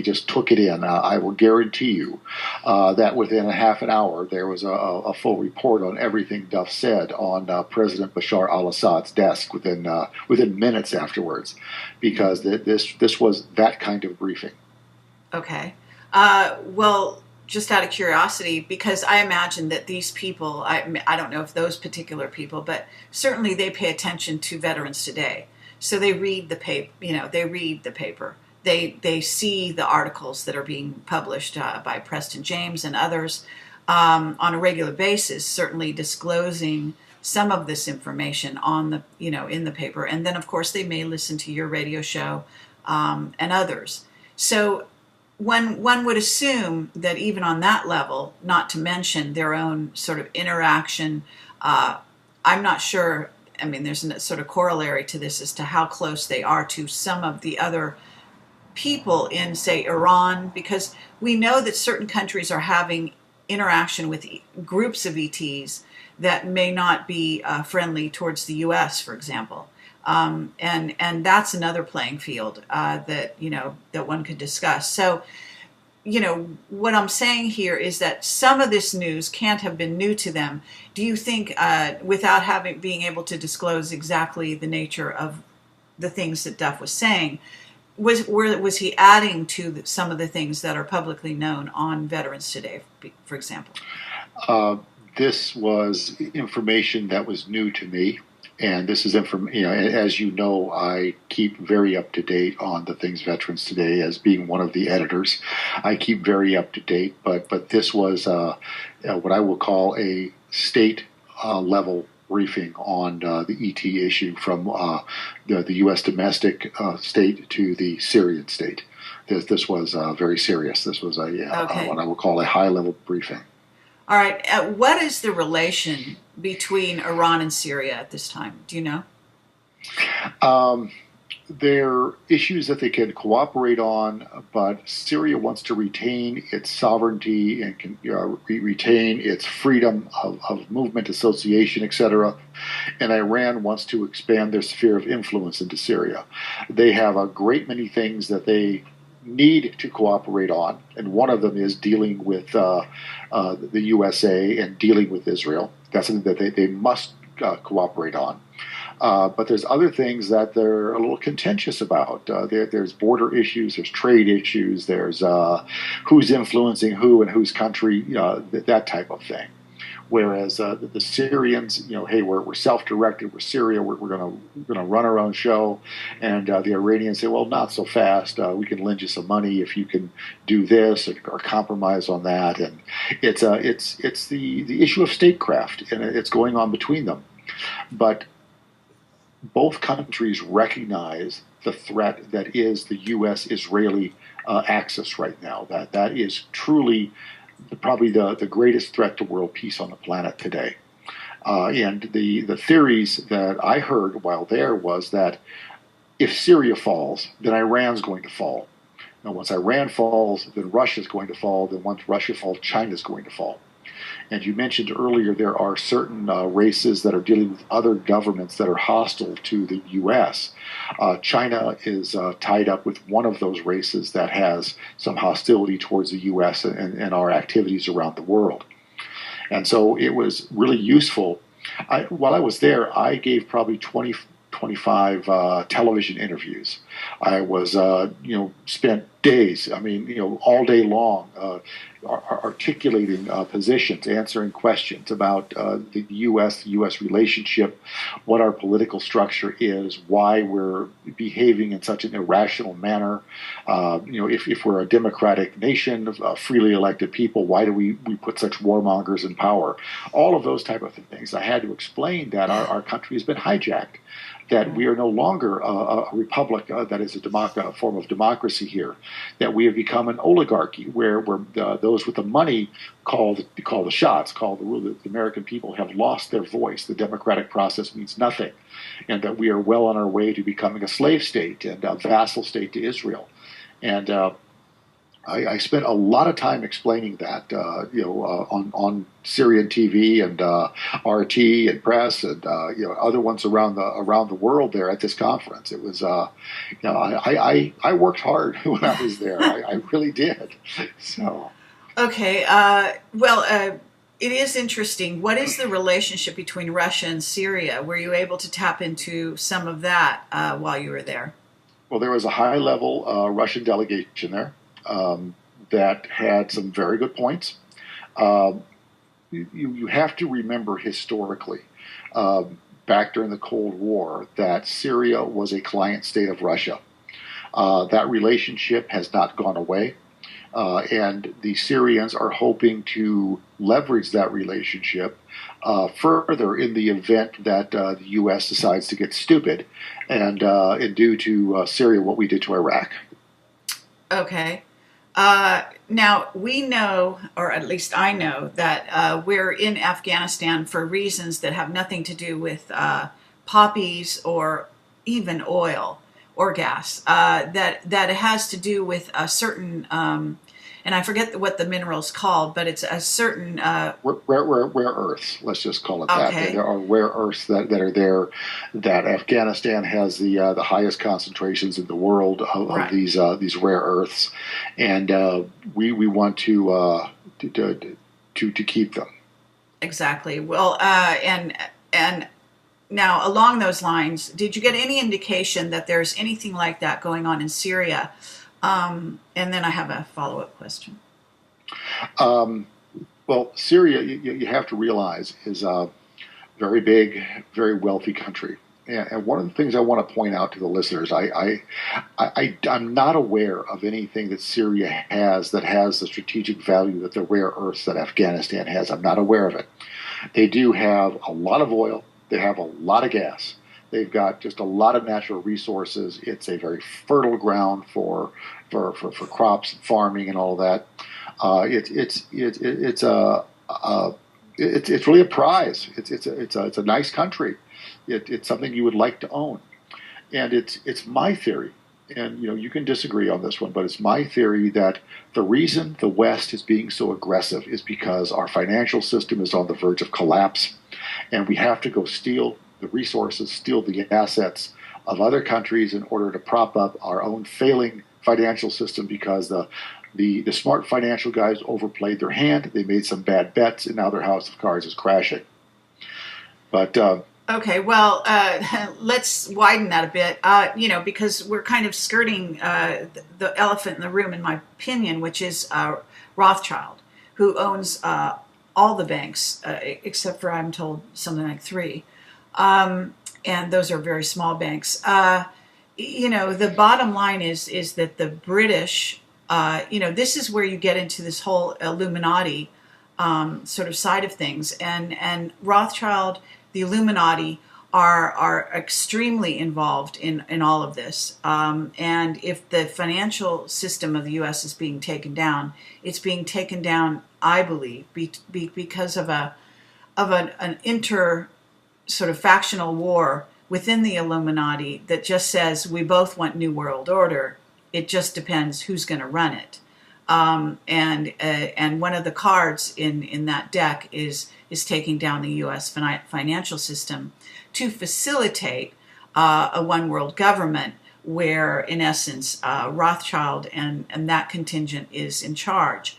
just took it in. I will guarantee you that within a half an hour there was a full report on everything Duff said on President Bashar al-Assad's desk within minutes afterwards, because this was that kind of briefing. Okay, well. Just out of curiosity, because I imagine that these people, I don't know if those particular people, but certainly they pay attention to Veterans Today. So they read the paper, They see the articles that are being published by Preston James and others on a regular basis, certainly disclosing some of this information on the, in the paper. And then, of course, they may listen to your radio show and others. So one would assume that even on that level, not to mention their own sort of interaction, I'm not sure, I mean, there's a sort of corollary to this as to how close they are to some of the other people in, say, Iran, because we know that certain countries are having interaction with groups of ETs that may not be friendly towards the U.S., for example. And that's another playing field that one could discuss. So, what I'm saying here is that some of this news can't have been new to them. Do you think, without being able to disclose exactly the nature of the things that Duff was saying, was he adding to some of the things that are publicly known on Veterans Today, for example? This was information that was new to me. And this is as you know, I keep very up to date on the things Veterans Today, as being one of the editors. I keep very up to date, but this was what I will call a state level briefing on the ET issue from the U.S. domestic state to the Syrian state. This was very serious. This was what I will call a high level briefing. All right. What is the relation between Iran and Syria at this time? Do you know? There are issues that they can cooperate on, but Syria wants to retain its sovereignty and can retain its freedom of movement, association, etc. And Iran wants to expand their sphere of influence into Syria. They have a great many things that they need to cooperate on, and one of them is dealing with the USA and dealing with Israel. That's something that they must cooperate on. But there's other things that they're a little contentious about. There's border issues, there's trade issues, there's who's influencing who and whose country, that type of thing. Whereas the Syrians, hey, we're self-directed, we're Syria, we're gonna run our own show, and the Iranians say, well, not so fast. We can lend you some money if you can do this or compromise on that, and it's the issue of statecraft, and it's going on between them, but both countries recognize the threat that is the U.S.-Israeli axis right now. That is truly probably the greatest threat to world peace on the planet today. And the theories that I heard while there was that if Syria falls, then Iran's going to fall. And once Iran falls, then Russia's going to fall. Then once Russia falls, China's going to fall. And you mentioned earlier there are certain races that are dealing with other governments that are hostile to the U.S. China is tied up with one of those races that has some hostility towards the U.S. and our activities around the world. And so it was really useful. While I was there, I gave probably 25 television interviews. I was, spent days, all day long, articulating positions, answering questions about the U.S. relationship, what our political structure is, why we're behaving in such an irrational manner. If we're a democratic nation of freely elected people, why do we put such warmongers in power? All of those type of things. I had to explain that our country has been hijacked, that we are no longer a republic that is a form of democracy here, that we have become an oligarchy where those with the money call the shots, call the rule. The American people have lost their voice. The democratic process means nothing, and that we are well on our way to becoming a slave state and a vassal state to Israel. And I spent a lot of time explaining that, on Syrian TV and RT and press and other ones around the world there at this conference. It was, I worked hard when I was there. I really did. So. Okay. It is interesting. What is the relationship between Russia and Syria? Were you able to tap into some of that while you were there? Well, there was a high-level Russian delegation there. That had some very good points. You have to remember historically, back during the Cold War, that Syria was a client state of Russia. That relationship has not gone away, and the Syrians are hoping to leverage that relationship further in the event that the U.S. decides to get stupid and do to Syria what we did to Iraq. Okay. Now, we know, or at least I know, that we're in Afghanistan for reasons that have nothing to do with poppies or even oil or gas. That it has to do with a certain, and I forget what the mineral's called, but it's a certain... rare earths, let's just call it that. Okay. There are rare earths that are there, that Afghanistan has the highest concentrations in the world of Right. these rare earths, and we want to keep them. Exactly. Well, and now along those lines, did you get any indication that there's anything like that going on in Syria? And then I have a follow-up question. Well, Syria, you have to realize, is a very big, very wealthy country. And one of the things I want to point out to the listeners, I'm not aware of anything that Syria has that has the strategic value that the rare earths that Afghanistan has. I'm not aware of it. They do have a lot of oil. They have a lot of gas. They've got just a lot of natural resources. It's a very fertile ground for crops, farming, and all that. It's really a prize. It's a nice country. It's something you would like to own, and it's my theory. And you can disagree on this one, but it's my theory that the reason the West is being so aggressive is because our financial system is on the verge of collapse, and we have to go steal the resources, steal the assets of other countries in order to prop up our own failing financial system, because the smart financial guys overplayed their hand. They made some bad bets, and now their house of cards is crashing. But okay, well, let's widen that a bit, because we're kind of skirting the elephant in the room, in my opinion, which is Rothschild, who owns all the banks, except for, I'm told, something like three. And those are very small banks. The bottom line is that the British, this is where you get into this whole Illuminati sort of side of things, and Rothschild, the Illuminati are extremely involved in all of this. And if the financial system of the U.S. is being taken down, it's being taken down, I believe, because of an inter sort of factional war within the Illuminati that just says we both want New World Order. It just depends who's going to run it. And one of the cards in that deck is taking down the U.S. financial system to facilitate a one world government where, in essence, Rothschild and that contingent is in charge.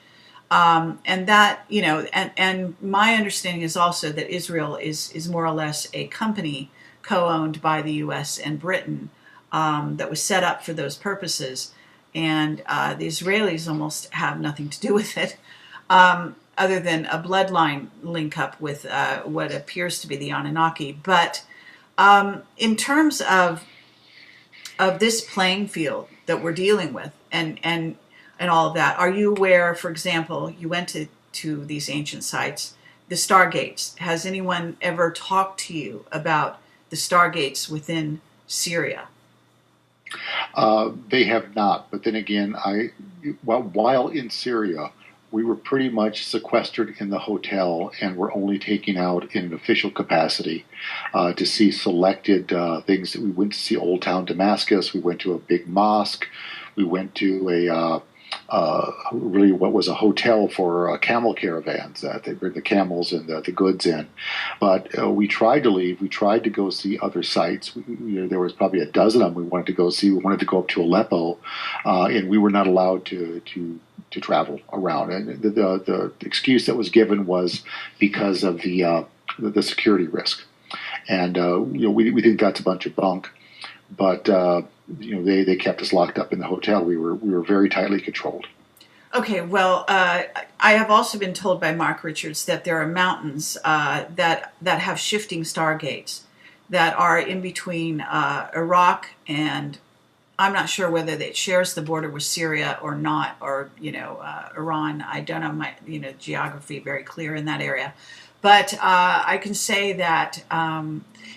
And that, and my understanding is also that Israel is more or less a company co-owned by the U.S. and Britain that was set up for those purposes. And the Israelis almost have nothing to do with it, other than a bloodline link up with what appears to be the Anunnaki. But in terms of this playing field that we're dealing with, and all of that, are you aware, for example, you went to these ancient sites, the Stargates? Has anyone ever talked to you about the Stargates within Syria? They have not, but then again, while in Syria, we were pretty much sequestered in the hotel and were only taken out in an official capacity to see selected things. That we went to see Old Town Damascus. We went to a big mosque. We went to really what was a hotel for camel caravans. They bring the camels and the goods in. But we tried to leave. We tried to go see other sites. There was probably a dozen of them we wanted to go see. We wanted to go up to Aleppo, and we were not allowed to travel around. And the excuse that was given was because of the security risk. And we think that's a bunch of bunk. But they kept us locked up in the hotel. We were very tightly controlled. Okay, well, I have also been told by Mark Richards that there are mountains that have shifting stargates that are in between Iraq, and I'm not sure whether it shares the border with Syria or not, or Iran. I don't have my geography very clear in that area, but I can say that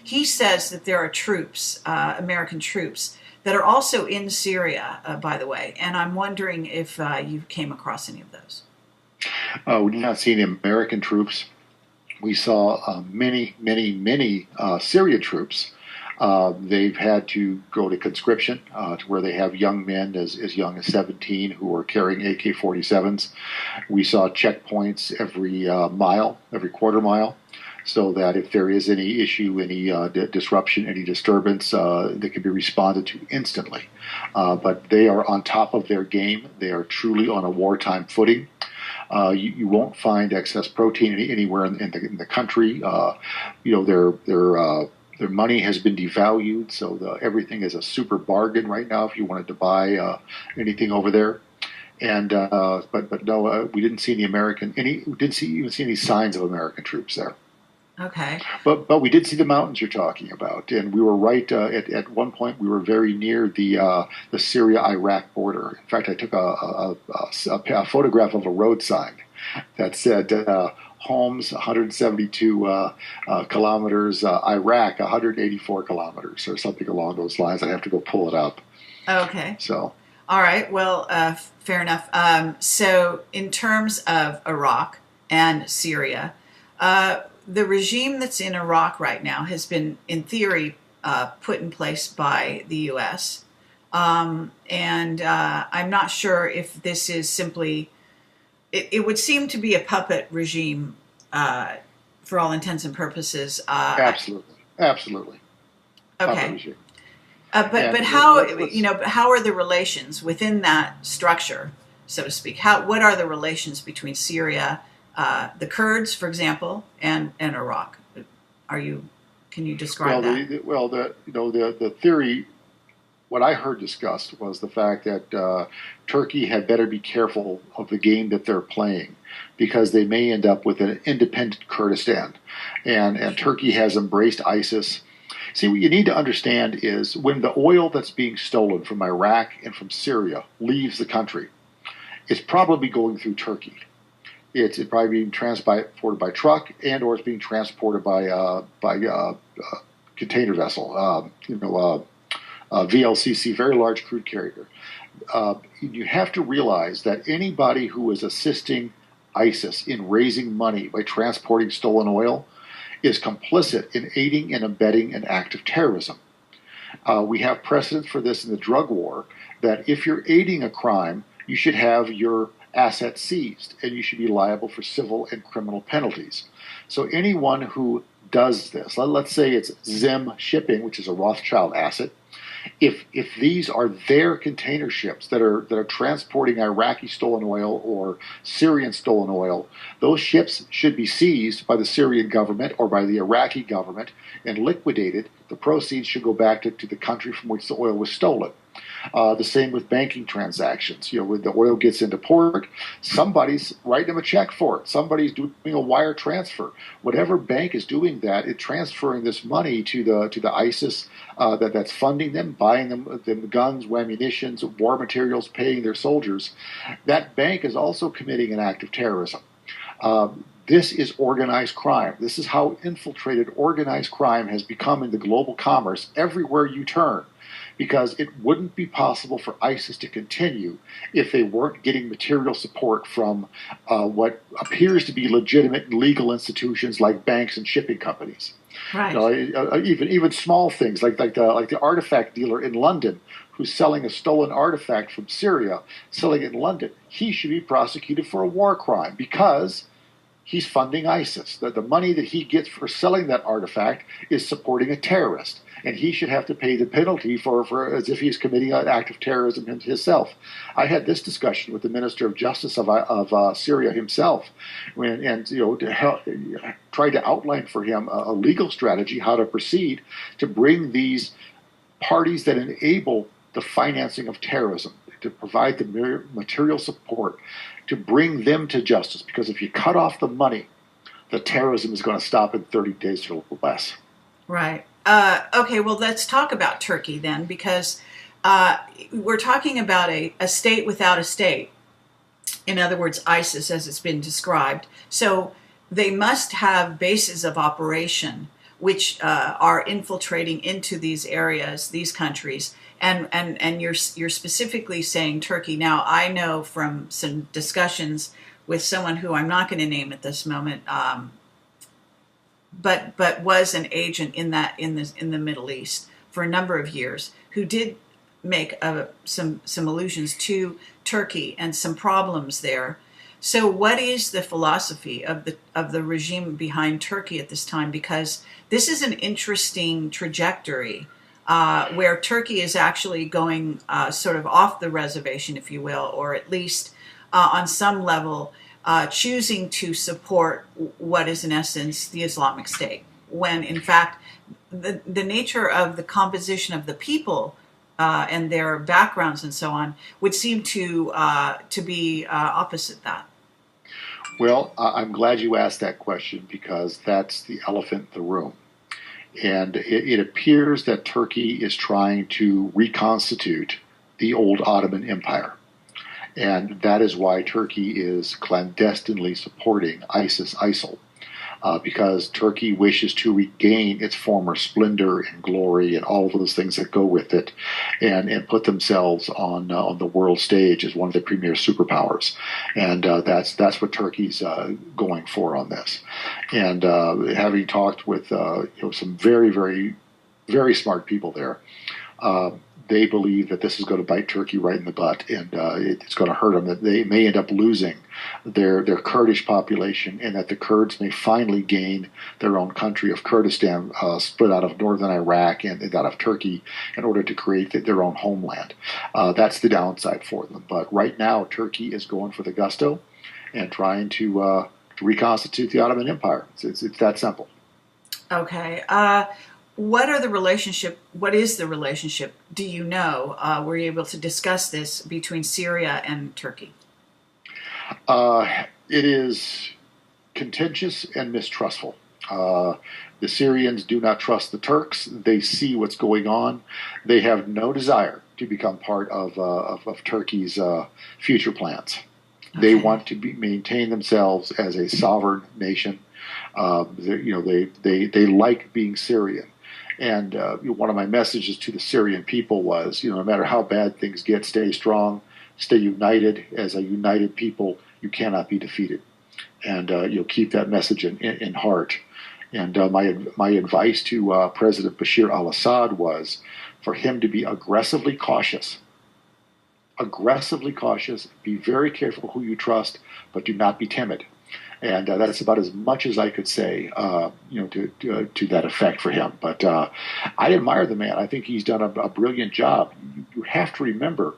he says that there are troops, American troops, that are also in Syria, by the way, and I'm wondering if you came across any of those. We did not see any American troops. We saw many Syria troops. They've had to go to conscription, to where they have young men as young as 17 who are carrying AK-47s. We saw checkpoints every quarter mile, so that if there is any issue, any disruption, any disturbance, they can be responded to instantly. But they are on top of their game. They are truly on a wartime footing. You won't find excess protein anywhere in the country. Their money has been devalued, so everything is a super bargain right now if you wanted to buy anything over there. And but no, we didn't see we didn't even see any signs of American troops there. Okay. But we did see the mountains you're talking about, and we were right at one point. We were very near the Syria-Iraq border. In fact, I took a photograph of a road sign that said Homs 172 kilometers, Iraq 184 kilometers, or something along those lines. I have to go pull it up. Okay. So. All right. Well, fair enough. So, in terms of Iraq and Syria, the regime that's in Iraq right now has been, in theory, put in place by the U.S. And I'm not sure if this is simply. It would seem to be a puppet regime, for all intents and purposes. Absolutely. Okay. But how how are the relations within that structure, so to speak? What are the relations between Syria, the Kurds, for example, and Iraq? Can you describe that? The theory what I heard discussed was the fact that Turkey had better be careful of the game that they're playing because they may end up with an independent Kurdistan. And Turkey has embraced ISIS. See, what you need to understand is when the oil that's being stolen from Iraq and from Syria leaves the country, it's probably going through Turkey. It's probably being transported by truck or it's being transported by container vessel, VLCC, very large crude carrier. You have to realize that anybody who is assisting ISIS in raising money by transporting stolen oil is complicit in aiding and abetting an act of terrorism. We have precedent for this in the drug war, that if you're aiding a crime, you should have your assets seized and you should be liable for civil and criminal penalties. So anyone who does this, let's say it's Zim Shipping, which is a Rothschild asset, if these are their container ships that are transporting Iraqi stolen oil or Syrian stolen oil, those ships should be seized by the Syrian government or by the Iraqi government and liquidated. The proceeds should go back to the country from which the oil was stolen. The same with banking transactions. When the oil gets into port, somebody's writing them a check for it. Somebody's doing a wire transfer. Whatever bank is doing that, it's transferring this money to the ISIS that's funding them, buying them guns, ammunition, war materials, paying their soldiers. That bank is also committing an act of terrorism. This is organized crime. This is how infiltrated organized crime has become into global commerce everywhere you turn, because it wouldn't be possible for ISIS to continue if they weren't getting material support from what appears to be legitimate and legal institutions like banks and shipping companies. Right. Even small things like the artifact dealer in London who's selling a stolen artifact from Syria, selling it in London. He should be prosecuted for a war crime because he's funding ISIS. The money that he gets for selling that artifact is supporting a terrorist, and he should have to pay the penalty for as if he's committing an act of terrorism himself. I had this discussion with the Minister of Justice of Syria himself, tried to outline for him a legal strategy how to proceed to bring these parties that enable the financing of terrorism, to provide the material support, to bring them to justice. Because if you cut off the money, the terrorism is going to stop in 30 days or less. Right. Okay, well, let's talk about Turkey then, because we're talking about a state without a state. In other words, ISIS, as it's been described. So they must have bases of operation which are infiltrating into these areas, these countries. And you're specifically saying Turkey. Now, I know from some discussions with someone who I'm not going to name at this moment, but was an agent in the Middle East for a number of years, who did make some allusions to Turkey and some problems there. So, what is the philosophy of the regime behind Turkey at this time? Because this is an interesting trajectory. Where Turkey is actually going sort of off the reservation, if you will, or at least on some level choosing to support what is in essence the Islamic State, when in fact the nature of the composition of the people and their backgrounds and so on would seem to be opposite that. Well, I'm glad you asked that question because that's the elephant in the room. And it appears that Turkey is trying to reconstitute the old Ottoman Empire. And that is why Turkey is clandestinely supporting ISIL, because Turkey wishes to regain its former splendor and glory and all of those things that go with it, and put themselves on the world stage as one of the premier superpowers. And that's what Turkey's going for on this. And having talked with some very, very, very smart people there, they believe that this is going to bite Turkey right in the butt, and it's going to hurt them. That they may end up losing their Kurdish population, and that the Kurds may finally gain their own country of Kurdistan, split out of northern Iraq and out of Turkey, in order to create their own homeland. That's the downside for them. But right now, Turkey is going for the gusto and trying to reconstitute the Ottoman Empire. It's that simple. Okay. what are the relationship? What is the relationship? Do you know? Were you able to discuss this between Syria and Turkey? It is contentious and mistrustful. Uh, the Syrians do not trust the Turks. They see what's going on. They have no desire to become part of Turkey's future plans. They Okay. want to maintain themselves as a sovereign nation. They like being Syrian. And one of my messages to the Syrian people was, no matter how bad things get, stay strong, stay united. As a united people, you cannot be defeated, and you'll keep that message in heart. And my advice to President Bashir al-Assad was for him to be aggressively cautious. Be very careful who you trust, but do not be timid. And that's about as much as I could say, to that effect for him. But I admire the man. I think he's done a brilliant job. You have to remember,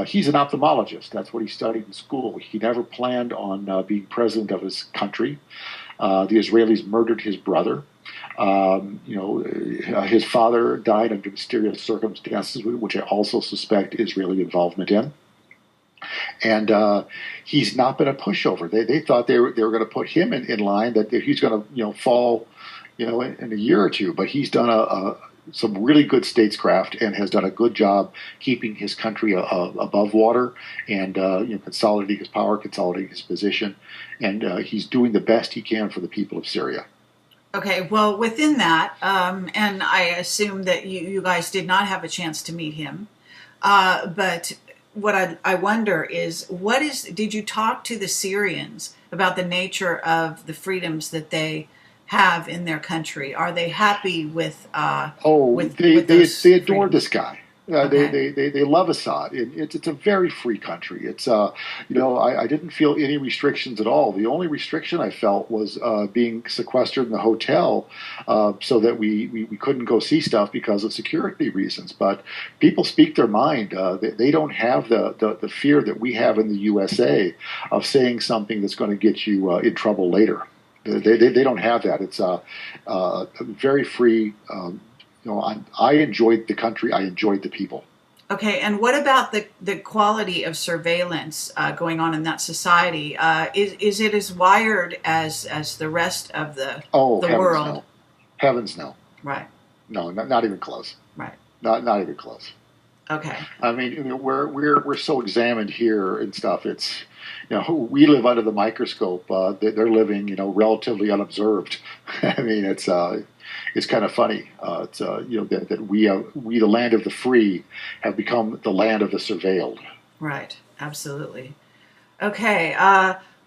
he's an ophthalmologist. That's what he studied in school. He never planned on being president of his country. The Israelis murdered his brother. His father died under mysterious circumstances, which I also suspect Israeli involvement in. And he's not been a pushover. They thought they were going to put him in line, that he's going to fall in a year or two. But he's done some really good statescraft and has done a good job keeping his country above water and consolidating his power, consolidating his position, and he's doing the best he can for the people of Syria. Okay, well, within that, and I assume that you guys did not have a chance to meet him, but what I wonder is, did you talk to the Syrians about the nature of the freedoms that they have in their country? Are they happy with with those They adore freedoms? this guy. Okay. They love Assad. It's a very free country. It's I didn't feel any restrictions at all. The only restriction I felt was being sequestered in the hotel, so that we couldn't go see stuff because of security reasons. But people speak their mind. They don't have the fear that we have in the USA of saying something that's going to get you in trouble later. They don't have that. It's very free. I enjoyed the country. I enjoyed the people. Okay, and what about the quality of surveillance going on in that society? Is it as wired as the rest of Oh, the heavens world? no. Heavens no. Right, No, not even close. right. Not even close. Okay, I mean, we're so examined here and stuff. It's we live under the microscope. They're living relatively unobserved. I mean, it's kind of funny. It's that we the land of the free have become the land of the surveilled. right. Absolutely. Okay.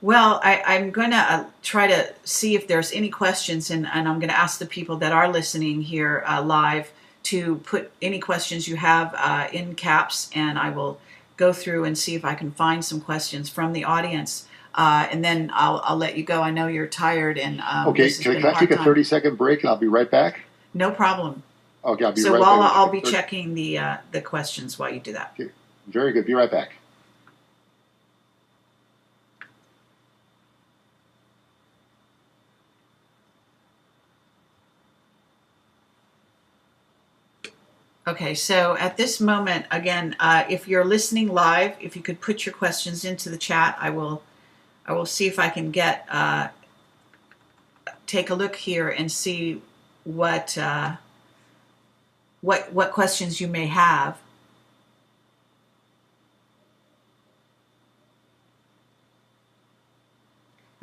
Well, I'm going to try to see if there's any questions, and I'm going to ask the people that are listening here live to put any questions you have in caps, and I will go through and see if I can find some questions from the audience, and then I'll let you go. I know you're tired, and Okay, this has been can a I take hard a time. 30-second break and I'll be right back? No problem. Okay, I'll be So right while back. I'll be 30, checking the questions while you do that. okay, very good. Be right back. Okay, so at this moment, again, if you're listening live, if you could put your questions into the chat, I will see if I can get take a look here and see what what questions you may have.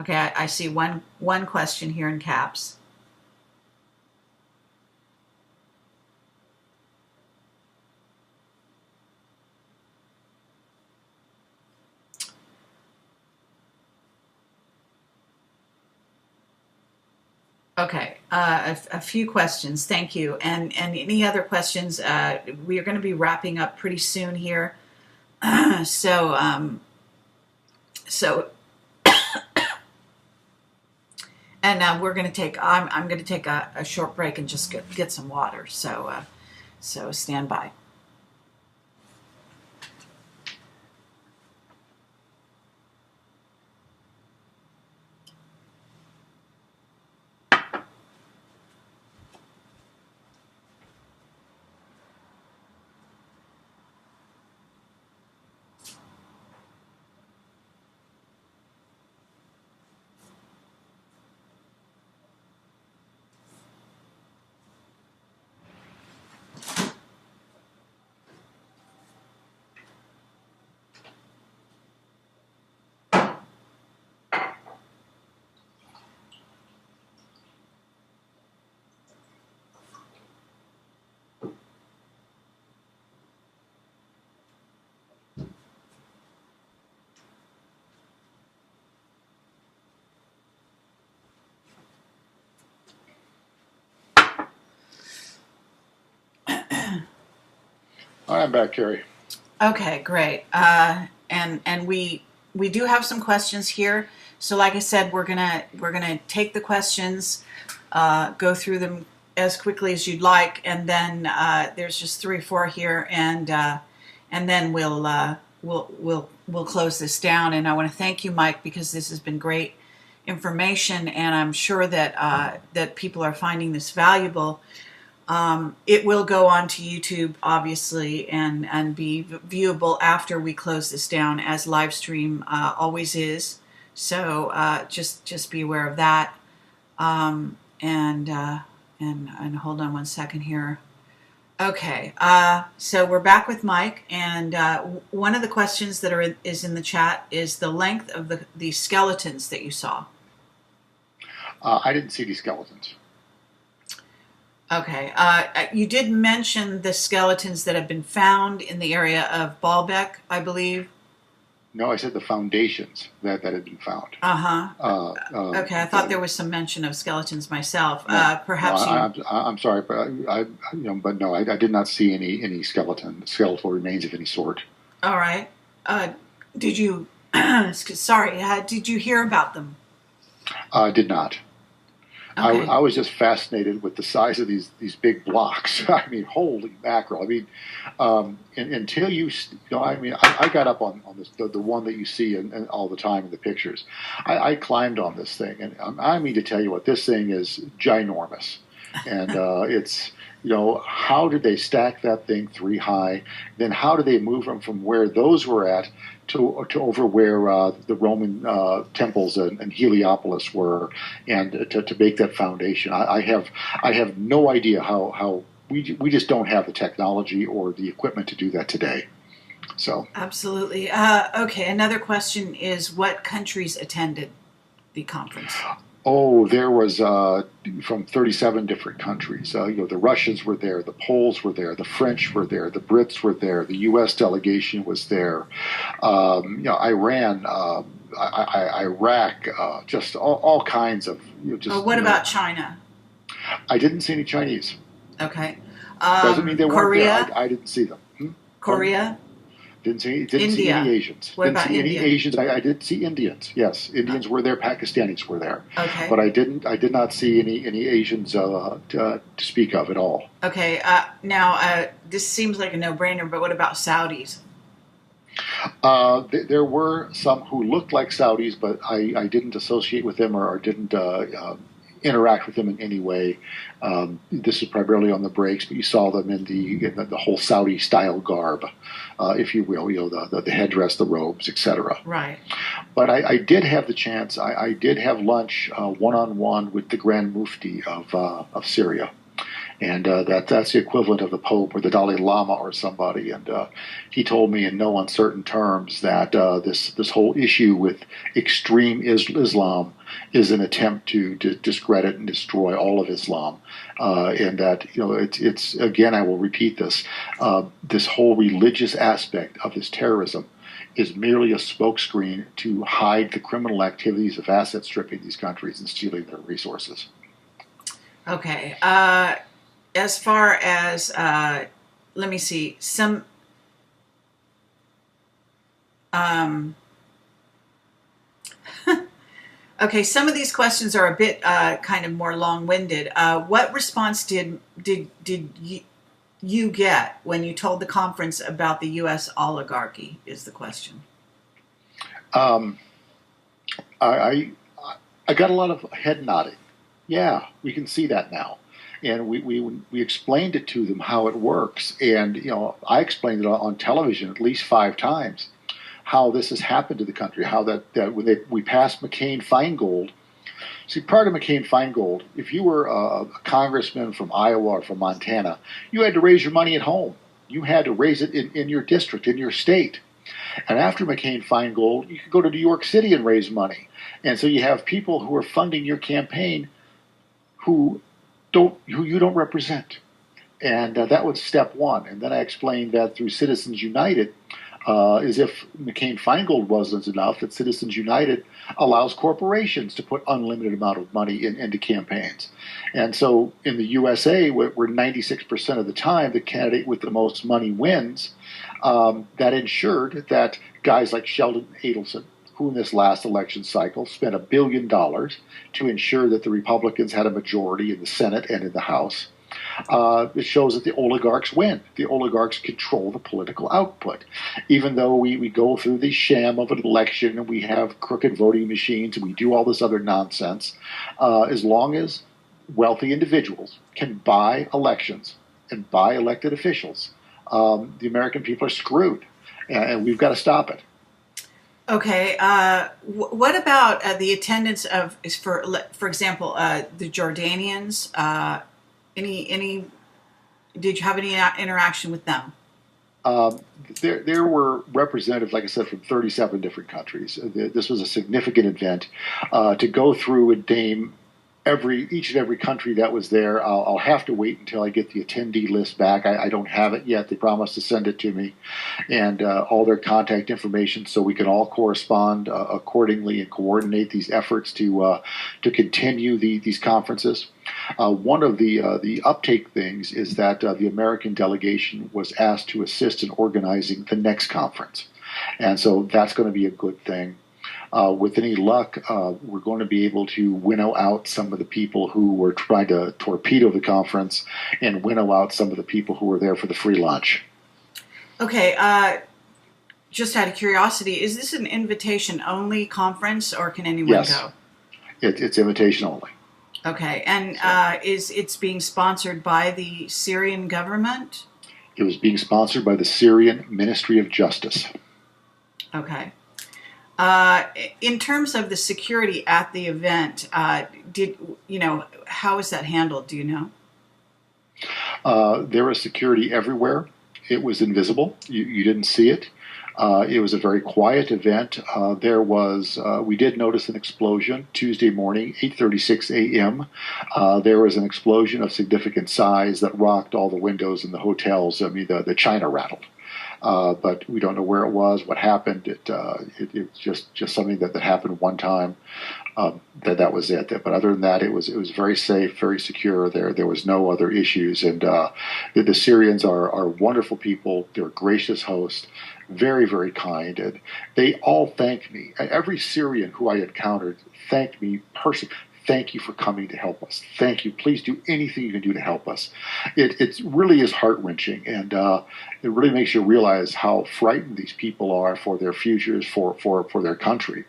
Okay, I see one question here in caps. Okay, a few questions. Thank you. And any other questions? We are going to be wrapping up pretty soon here. so so and we're going to take. I'm going to take a short break and just get some water. So stand by. I'm back, Carrie. Okay, great. And we do have some questions here. So, like I said, we're gonna take the questions, go through them as quickly as you'd like, and then there's just three, or four here, and then we'll close this down. And I want to thank you, Mike, because this has been great information, and I'm sure that that people are finding this valuable. It will go on to YouTube, obviously, and be viewable after we close this down, as live stream always is. So just be aware of that. And hold on one second here. Okay, so we're back with Mike, and one of the questions that is in the chat is the length of the skeletons that you saw. I didn't see any skeletons. Okay. You did mention the skeletons that have been found in the area of Baalbek, I believe. No, I said the foundations that had been found. Okay, I thought there was some mention of skeletons myself. No, Perhaps no, I'm sorry, but but no, I did not see any skeletal remains of any sort. All right. Did you? Sorry. Did you hear about them? Did not. Okay. I was just fascinated with the size of these big blocks. I mean, holy mackerel! I mean, until I got up on this the one that you see and all the time in the pictures. I climbed on this thing, and I mean to tell you what, this thing is ginormous, and it's. How did they stack that thing 3 high? Then how did they move them from where those were at to over where the Roman temples and Heliopolis were, and to make that foundation? I have no idea how we just don't have the technology or the equipment to do that today. So absolutely. Okay. Another question is, what countries attended the conference? Oh, there was from 37 different countries. The Russians were there, the Poles were there, the French were there, the Brits were there, the U.S. delegation was there. Iran, Iraq, just all kinds of. What about China? I didn't see any Chinese. Okay. Doesn't mean they weren't Korea? there. I didn't see them. Korea? Didn't see any Asians. What about Didn't see India? any Asians. I did see Indians. Yes, Indians were there. Pakistanis were there. Okay. But I did not see any Asians to speak of at all. Okay. Now, this seems like a no-brainer, but what about Saudis? There were some who looked like Saudis, but I didn't associate with them or didn't interact with them in any way. This is primarily on the breaks, but you saw them in the whole Saudi style garb, if you will, the headdress, the robes, etc. Right. But I did have the chance. I did have lunch one-on-one with the Grand Mufti of Syria. And that's the equivalent of the Pope or the Dalai Lama or somebody. And he told me in no uncertain terms that this whole issue with extreme Islam is an attempt to discredit and destroy all of Islam. And that it's again, I will repeat this: this whole religious aspect of this terrorism is merely a smokescreen to hide the criminal activities of asset stripping these countries and stealing their resources. Okay. As far as, let me see, okay, some of these questions are a bit kind of more long-winded. What response did you get when you told the conference about the U.S. oligarchy, is the question. I got a lot of head nodding. Yeah, we can see that now. And we explained it to them how it works. And, I explained it on television at least 5 times, how this has happened to the country, how that when we passed McCain-Feingold. See, prior to McCain-Feingold, if you were a congressman from Iowa or from Montana, you had to raise your money at home. You had to raise it in your district, in your state. And after McCain-Feingold, you could go to New York City and raise money. And so you have people who are funding your campaign who you don't represent. And that was step one. And then I explained that through Citizens United, As if McCain-Feingold wasn't enough, that Citizens United allows corporations to put unlimited amount of money into campaigns. And so in the USA, where 96% of the time the candidate with the most money wins, that ensured that guys like Sheldon Adelson, who in this last election cycle spent $1 billion to ensure that the Republicans had a majority in the Senate and in the House. It shows that the oligarchs win. The oligarchs control the political output. Even though we go through the sham of an election and we have crooked voting machines and we do all this other nonsense, as long as wealthy individuals can buy elections and buy elected officials, the American people are screwed. And we've got to stop it. Okay. What about the attendance of, for example, the Jordanians? Any? Did you have any interaction with them? There were representatives, like I said, from 37 different countries. This was a significant event to go through and name each and every country that was there. I'll have to wait until I get the attendee list back. I don't have it yet. They promised to send it to me, and all their contact information, so we can all correspond accordingly and coordinate these efforts to continue these conferences. One of the uptake things is that the American delegation was asked to assist in organizing the next conference, and so that's going to be a good thing. With any luck, we're going to be able to winnow out some of the people who were trying to torpedo the conference and winnow out some of the people who were there for the free lunch. Okay, just out of curiosity, is this an invitation-only conference, or can anyone go? It's invitation only. Okay, and it's being sponsored by the Syrian government? It was being sponsored by the Syrian Ministry of Justice. Okay. In terms of the security at the event, how is that handled? Do you know? There was security everywhere. It was invisible. You didn't see it. It was a very quiet event. We did notice an explosion Tuesday morning, 8:36 a.m. There was an explosion of significant size that rocked all the windows in the hotels. I mean, the china rattled. But we don't know where it was, what happened. It was just something that happened one time. That was it. But other than that, it was very safe, very secure. There was no other issues. And the Syrians are wonderful people. They're gracious hosts, very, very kind. And they all thanked me. Every Syrian who I encountered thanked me personally. Thank you for coming to help us. Thank you. Please do anything you can do to help us. It really is heart-wrenching, and it really makes you realize how frightened these people are for their futures, for their country.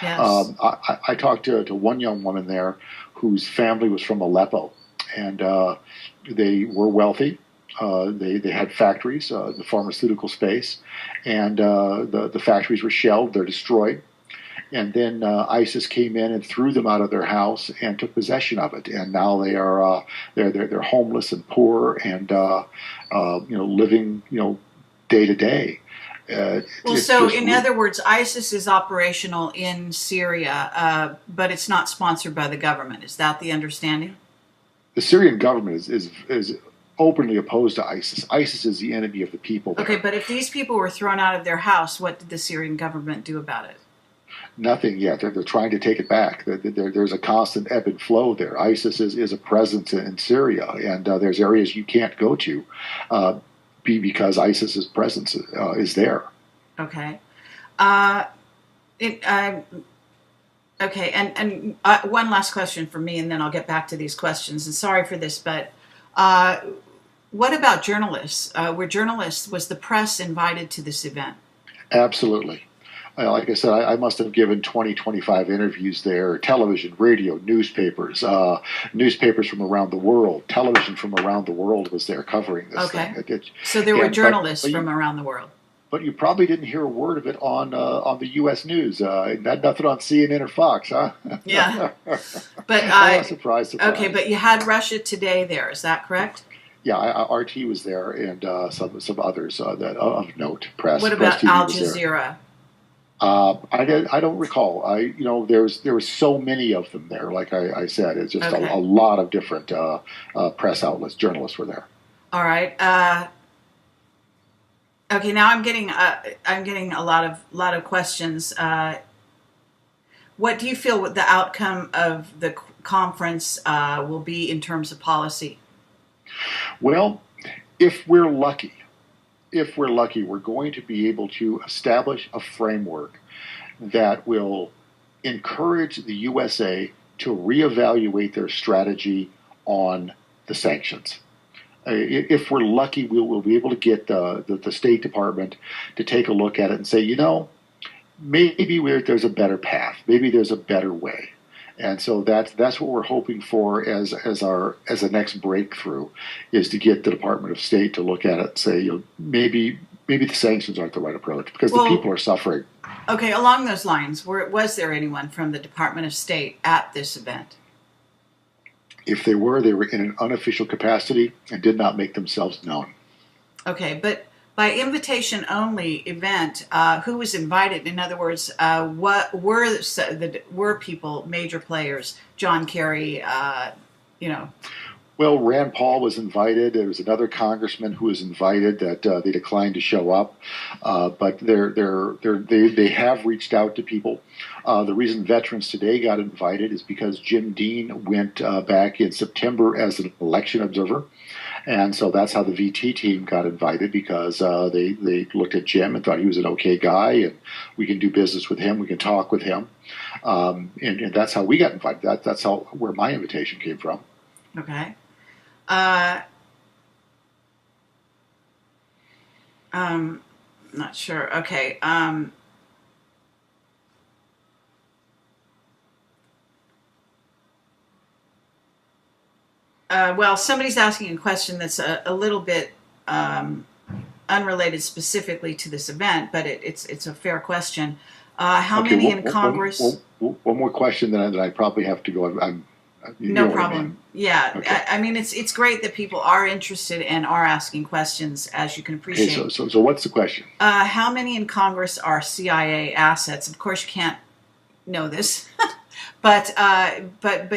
Yes. I talked to one young woman there whose family was from Aleppo, and they were wealthy. They had factories, the pharmaceutical space, and the factories were shelled. They're destroyed. And then ISIS came in and threw them out of their house and took possession of it. And now they are they're homeless and poor and living day to day. In other words, ISIS is operational in Syria, but it's not sponsored by the government. Is that the understanding? The Syrian government is openly opposed to ISIS. ISIS is the enemy of the people. Okay, but if these people were thrown out of their house, what did the Syrian government do about it? Nothing yet. They're trying to take it back. There's a constant ebb and flow there. ISIS is a presence in Syria, and there's areas you can't go to because ISIS's presence is there. Okay. Okay, and one last question for me, and then I'll get back to these questions. And sorry for this, but what about journalists? Was the press invited to this event? Absolutely. Like I said, I must have given 20, 25 interviews there, television, radio, newspapers, newspapers from around the world, television from around the world was there covering this thing. So there were journalists from around the world. But you probably didn't hear a word of it on the U.S. news. Nothing on CNN or Fox, huh? Yeah. But surprise. Okay, but you had Russia Today there. Is that correct? Yeah, RT was there, and some others that of note. Press. What about Press TV Al Jazeera? I don't recall. There were so many of them there. Like I said, it's just a lot of different press outlets, journalists were there. All right. Okay, now I'm getting a lot of questions. What do you feel the outcome of the conference will be in terms of policy? Well, if we're lucky, we're going to be able to establish a framework that will encourage the USA to reevaluate their strategy on the sanctions. If we're lucky, we'll be able to get the State Department to take a look at it and say, maybe there's a better path, maybe there's a better way. And so that's what we're hoping for as the next breakthrough, is to get the Department of State to look at it and say, maybe the sanctions aren't the right approach because the Well, people are suffering. okay, along those lines, was there anyone from the Department of State at this event? If they were in an unofficial capacity and did not make themselves known. Okay, but by invitation only event, who was invited? In other words, what were people, major players? John Kerry, you know. Well, Rand Paul was invited. There was another congressman who was invited that they declined to show up. But they have reached out to people. The reason Veterans Today got invited is because Jim Dean went back in September as an election observer. And so that's how the VT team got invited, because they looked at Jim and thought he was an okay guy and we can do business with him, we can talk with him. And that's how we got invited. That's where my invitation came from. Okay. Uh, Not sure. Okay. Well, somebody's asking a question that's a little bit unrelated specifically to this event, but it's a fair question. How Okay, many in Congress? one more question that I probably have to go. You No know what I mean. problem. Yeah, Okay. I mean it's great that people are interested and are asking questions, as you can Okay. appreciate. So what's the question? How many in Congress are CIA assets? Of course, you can't know this, but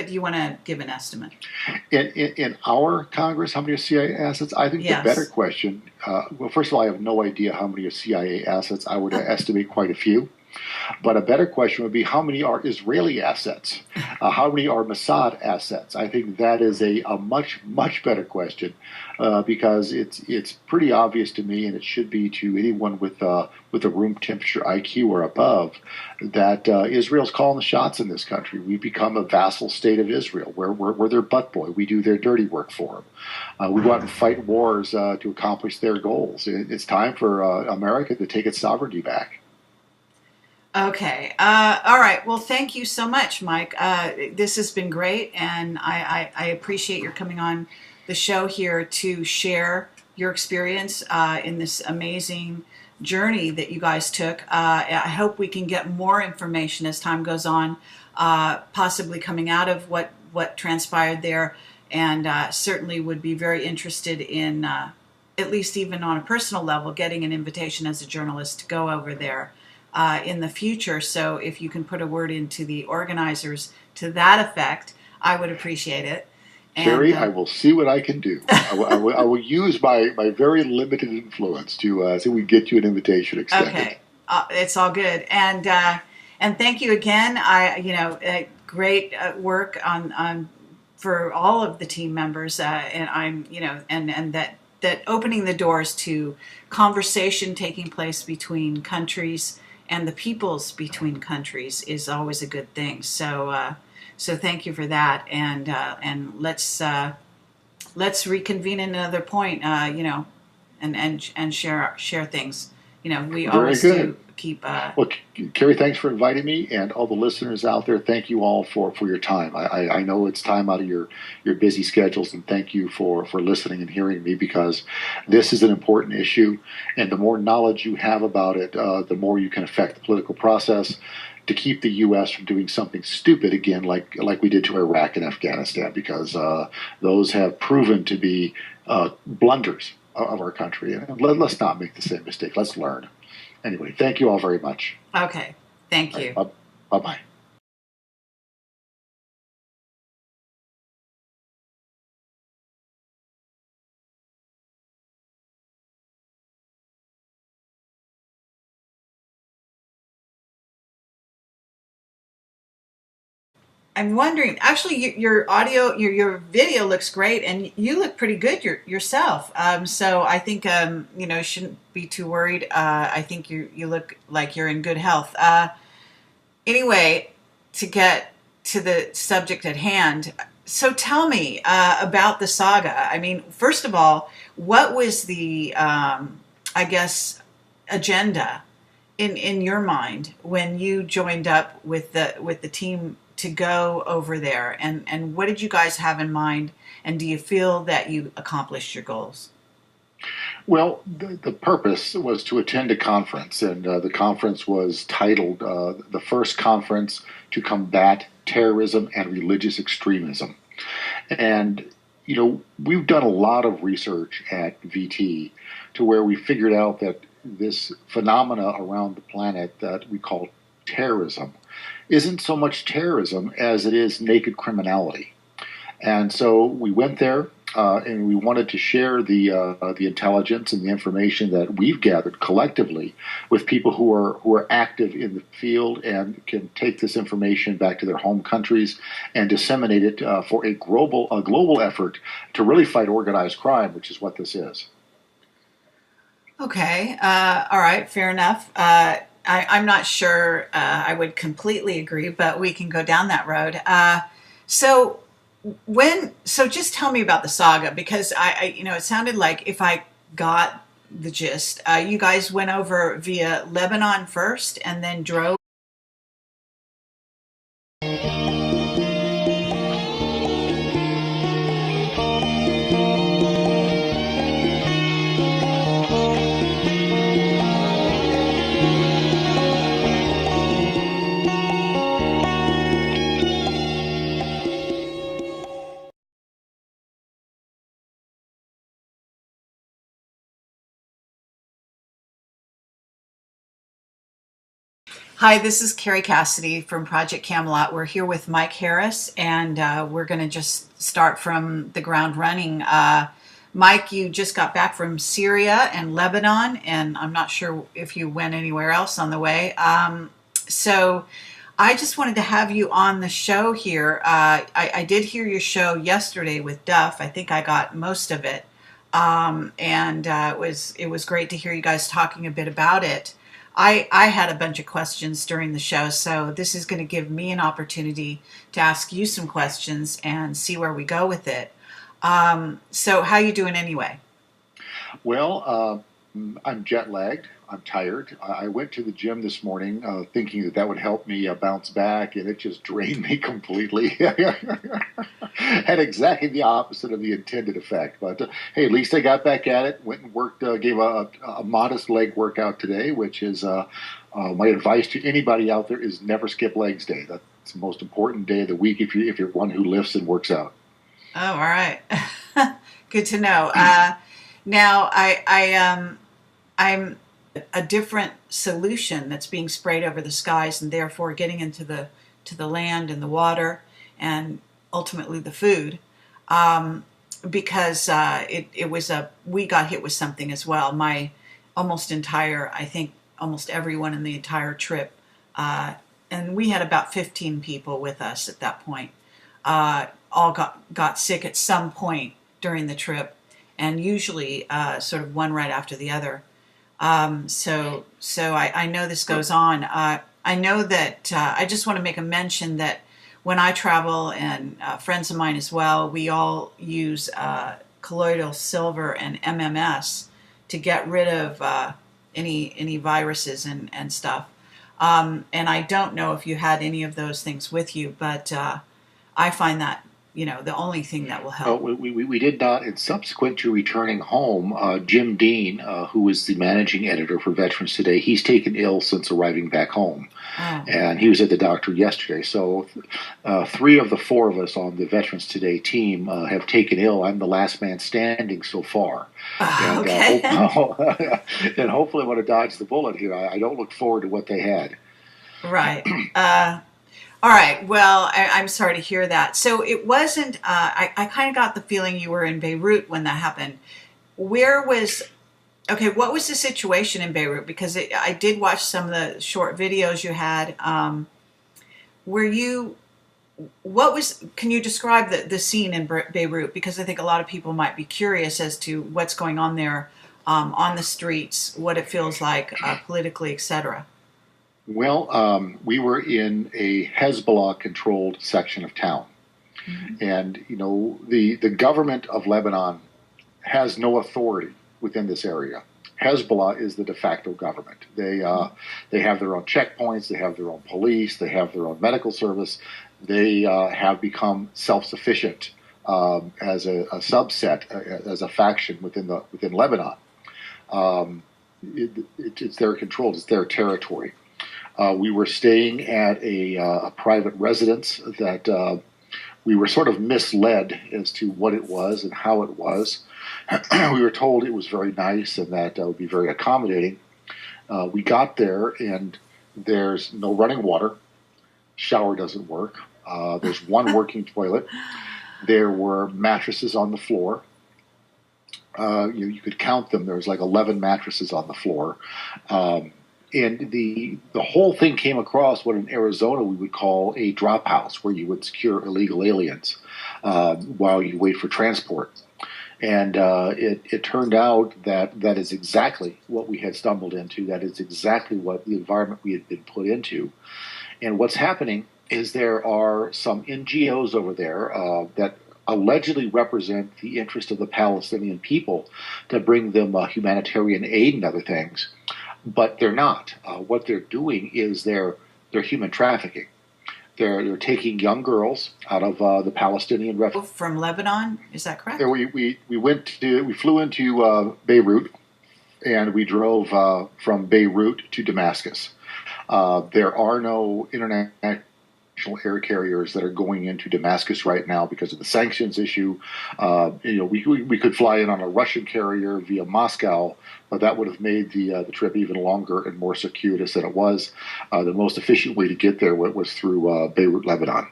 you want to give an estimate? In our Congress, how many are CIA assets? I think the better Yes. question. Well, first of all, I have no idea how many are CIA assets. I would estimate quite a few. But a better question would be, how many are Israeli assets? How many are Mossad assets? I think that is a much, much better question, because it's pretty obvious to me, and it should be to anyone with a room temperature IQ or above, that Israel's calling the shots in this country. We've become a vassal state of Israel. We're their butt boy. We do their dirty work for them. We go out and fight wars to accomplish their goals. It's time for America to take its sovereignty back. Okay. All right. Well, thank you so much, Mike. This has been great, and I appreciate your coming on the show here to share your experience in this amazing journey that you guys took. I hope we can get more information as time goes on, possibly coming out of what transpired there, and certainly would be very interested in, at least even on a personal level, getting an invitation as a journalist to go over there in the future. So if you can put a word into the organizers to that effect, I would appreciate it. And Carrie, I will see what I can do. I will use my very limited influence to see if we get you an invitation extended. okay, it's all good. And thank you again. Great work on for all of the team members. And I'm and that opening the doors to conversation taking place between countries and the peoples between countries is always a good thing. So thank you for that, and let's reconvene at another point. And share things. We Very always good. do keep. Well, Carrie, thanks for inviting me, and all the listeners out there, thank you all for your time. I know it's time out of your busy schedules, and thank you for listening and hearing me, because this is an important issue, and the more knowledge you have about it, the more you can affect the political process to keep the U.S. from doing something stupid again, like we did to Iraq and Afghanistan, because those have proven to be blunders of our country. And let's not make the same mistake. Let's learn. Anyway, thank you all very much. Okay, thank you. Right, bye-bye. I'm wondering. Actually, your audio, your video looks great, and you look pretty good yourself. So I think you shouldn't be too worried. I think you look like you're in good health. Anyway, to get to the subject at hand, so tell me about the saga. I mean, first of all, what was the I guess agenda in your mind when you joined up with the team to go over there, and what did you guys have in mind, and do you feel that you accomplished your goals? Well, the purpose was to attend a conference, and the conference was titled the First Conference to Combat Terrorism and Religious Extremism. And, we've done a lot of research at VT to where we figured out that this phenomena around the planet that we call terrorism isn't so much terrorism as it is naked criminality. And so we went there, and we wanted to share the intelligence and the information that we've gathered collectively with people who are active in the field and can take this information back to their home countries and disseminate it for a global effort to really fight organized crime, which is what this is. Okay, all right, fair enough. I'm not sure I would completely agree, but we can go down that road. So so just tell me about the saga, because it sounded like, if I got the gist, you guys went over via Lebanon first and then drove. Hi, this is Carrie Cassidy from Project Camelot. We're here with Mike Harris, and we're going to just start from the ground running. Mike, you just got back from Syria and Lebanon, and I'm not sure if you went anywhere else on the way. So I just wanted to have you on the show here. I did hear your show yesterday with Duff. I think I got most of it, and it was great to hear you guys talking a bit about it. I had a bunch of questions during the show, so this is going to give me an opportunity to ask you some questions and see where we go with it. So how you doing anyway? Well, I'm jet lagged. I'm tired. I went to the gym this morning thinking that would help me bounce back, and it just drained me completely. Had exactly the opposite of the intended effect. But hey, at least I got back at it. Went and worked, gave a modest leg workout today, which is my advice to anybody out there is never skip legs day. That's the most important day of the week if you're one who lifts and works out. Oh, all right. Good to know. Now, I'm a different solution that's being sprayed over the skies, and therefore getting into the land and the water and ultimately the food, because we got hit with something as well. I think almost everyone in the entire trip, and we had about 15 people with us at that point, all got sick at some point during the trip, and usually sort of one right after the other. So I know this goes on. I know that I just want to make a mention that when I travel, and friends of mine as well, we all use colloidal silver and MMS to get rid of any viruses and stuff. And I don't know if you had any of those things with you, but I find that the only thing that will help. We did not. And subsequent to returning home, Jim Dean, who was the managing editor for Veterans Today, he's taken ill since arriving back home. Oh. And he was at the doctor yesterday. So 3 of the 4 of us on the Veterans Today team have taken ill. I'm the last man standing so far. Oh, okay. And hopefully I'm going to dodge the bullet here. I don't look forward to what they had. Right. All right. Well, I'm sorry to hear that. So it wasn't, I kind of got the feeling you were in Beirut when that happened. What was the situation in Beirut? Because I did watch some of the short videos you had. Were you Can you describe the scene in Beirut? Because I think a lot of people might be curious as to what's going on there, on the streets, what it feels like politically, etc. Well, we were in a Hezbollah controlled section of town. Mm-hmm. And, the government of Lebanon has no authority within this area. Hezbollah is the de facto government. They have their own checkpoints, they have their own police, they have their own medical service. They have become self-sufficient as a subset, as a faction within Lebanon. It's their control, it's their territory. We were staying at a private residence that we were sort of misled as to what it was and how it was. We were told it was very nice and that it would be very accommodating. We got there and there's no running water. Shower doesn't work. There's one working toilet. There were mattresses on the floor. You could count them. There was like 11 mattresses on the floor. And the whole thing came across what in Arizona we would call a drop house, where you would secure illegal aliens while you wait for transport. And it turned out that that is exactly what we had stumbled into. That is exactly what the environment we had been put into. And what's happening is there are some NGOs over there that allegedly represent the interest of the Palestinian people to bring them humanitarian aid and other things. But they're not. What they're doing is they're human trafficking. They're taking young girls out of the Palestinian refugees. From Lebanon, is that correct? We flew into Beirut, and we drove from Beirut to Damascus. There are no international air carriers that are going into Damascus right now because of the sanctions issue. We could fly in on a Russian carrier via Moscow, but that would have made the trip even longer and more circuitous than it was. The most efficient way to get there was through Beirut, Lebanon.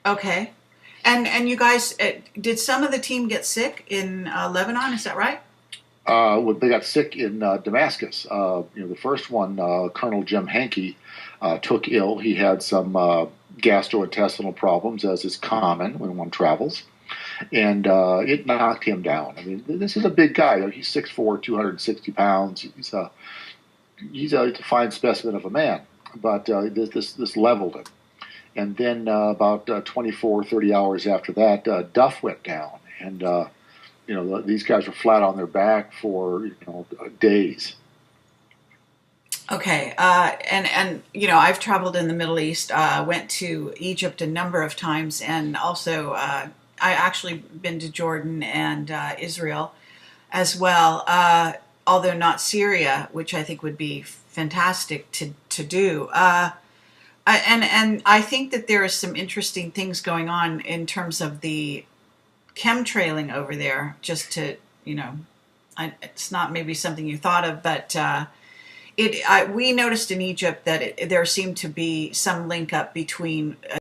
Okay. And you guys, did some of the team get sick in Lebanon? Is that right? Well, they got sick in Damascus. The first one, Colonel Jim Hankey, took ill. He had some gastrointestinal problems, as is common when one travels, and it knocked him down. I mean, this is a big guy. He's 6'4", 260 pounds. He's a fine specimen of a man, but this leveled him. And then about 24, 30 hours after that, Duff went down, and these guys were flat on their back for days. Okay, and I've traveled in the Middle East. Went to Egypt a number of times, and also I actually been to Jordan and Israel as well. Although not Syria, which I think would be fantastic to do. And I think that there is some interesting things going on in terms of the chemtrailing over there. Just to it's not maybe something you thought of, but. We noticed in Egypt that there seemed to be some link up between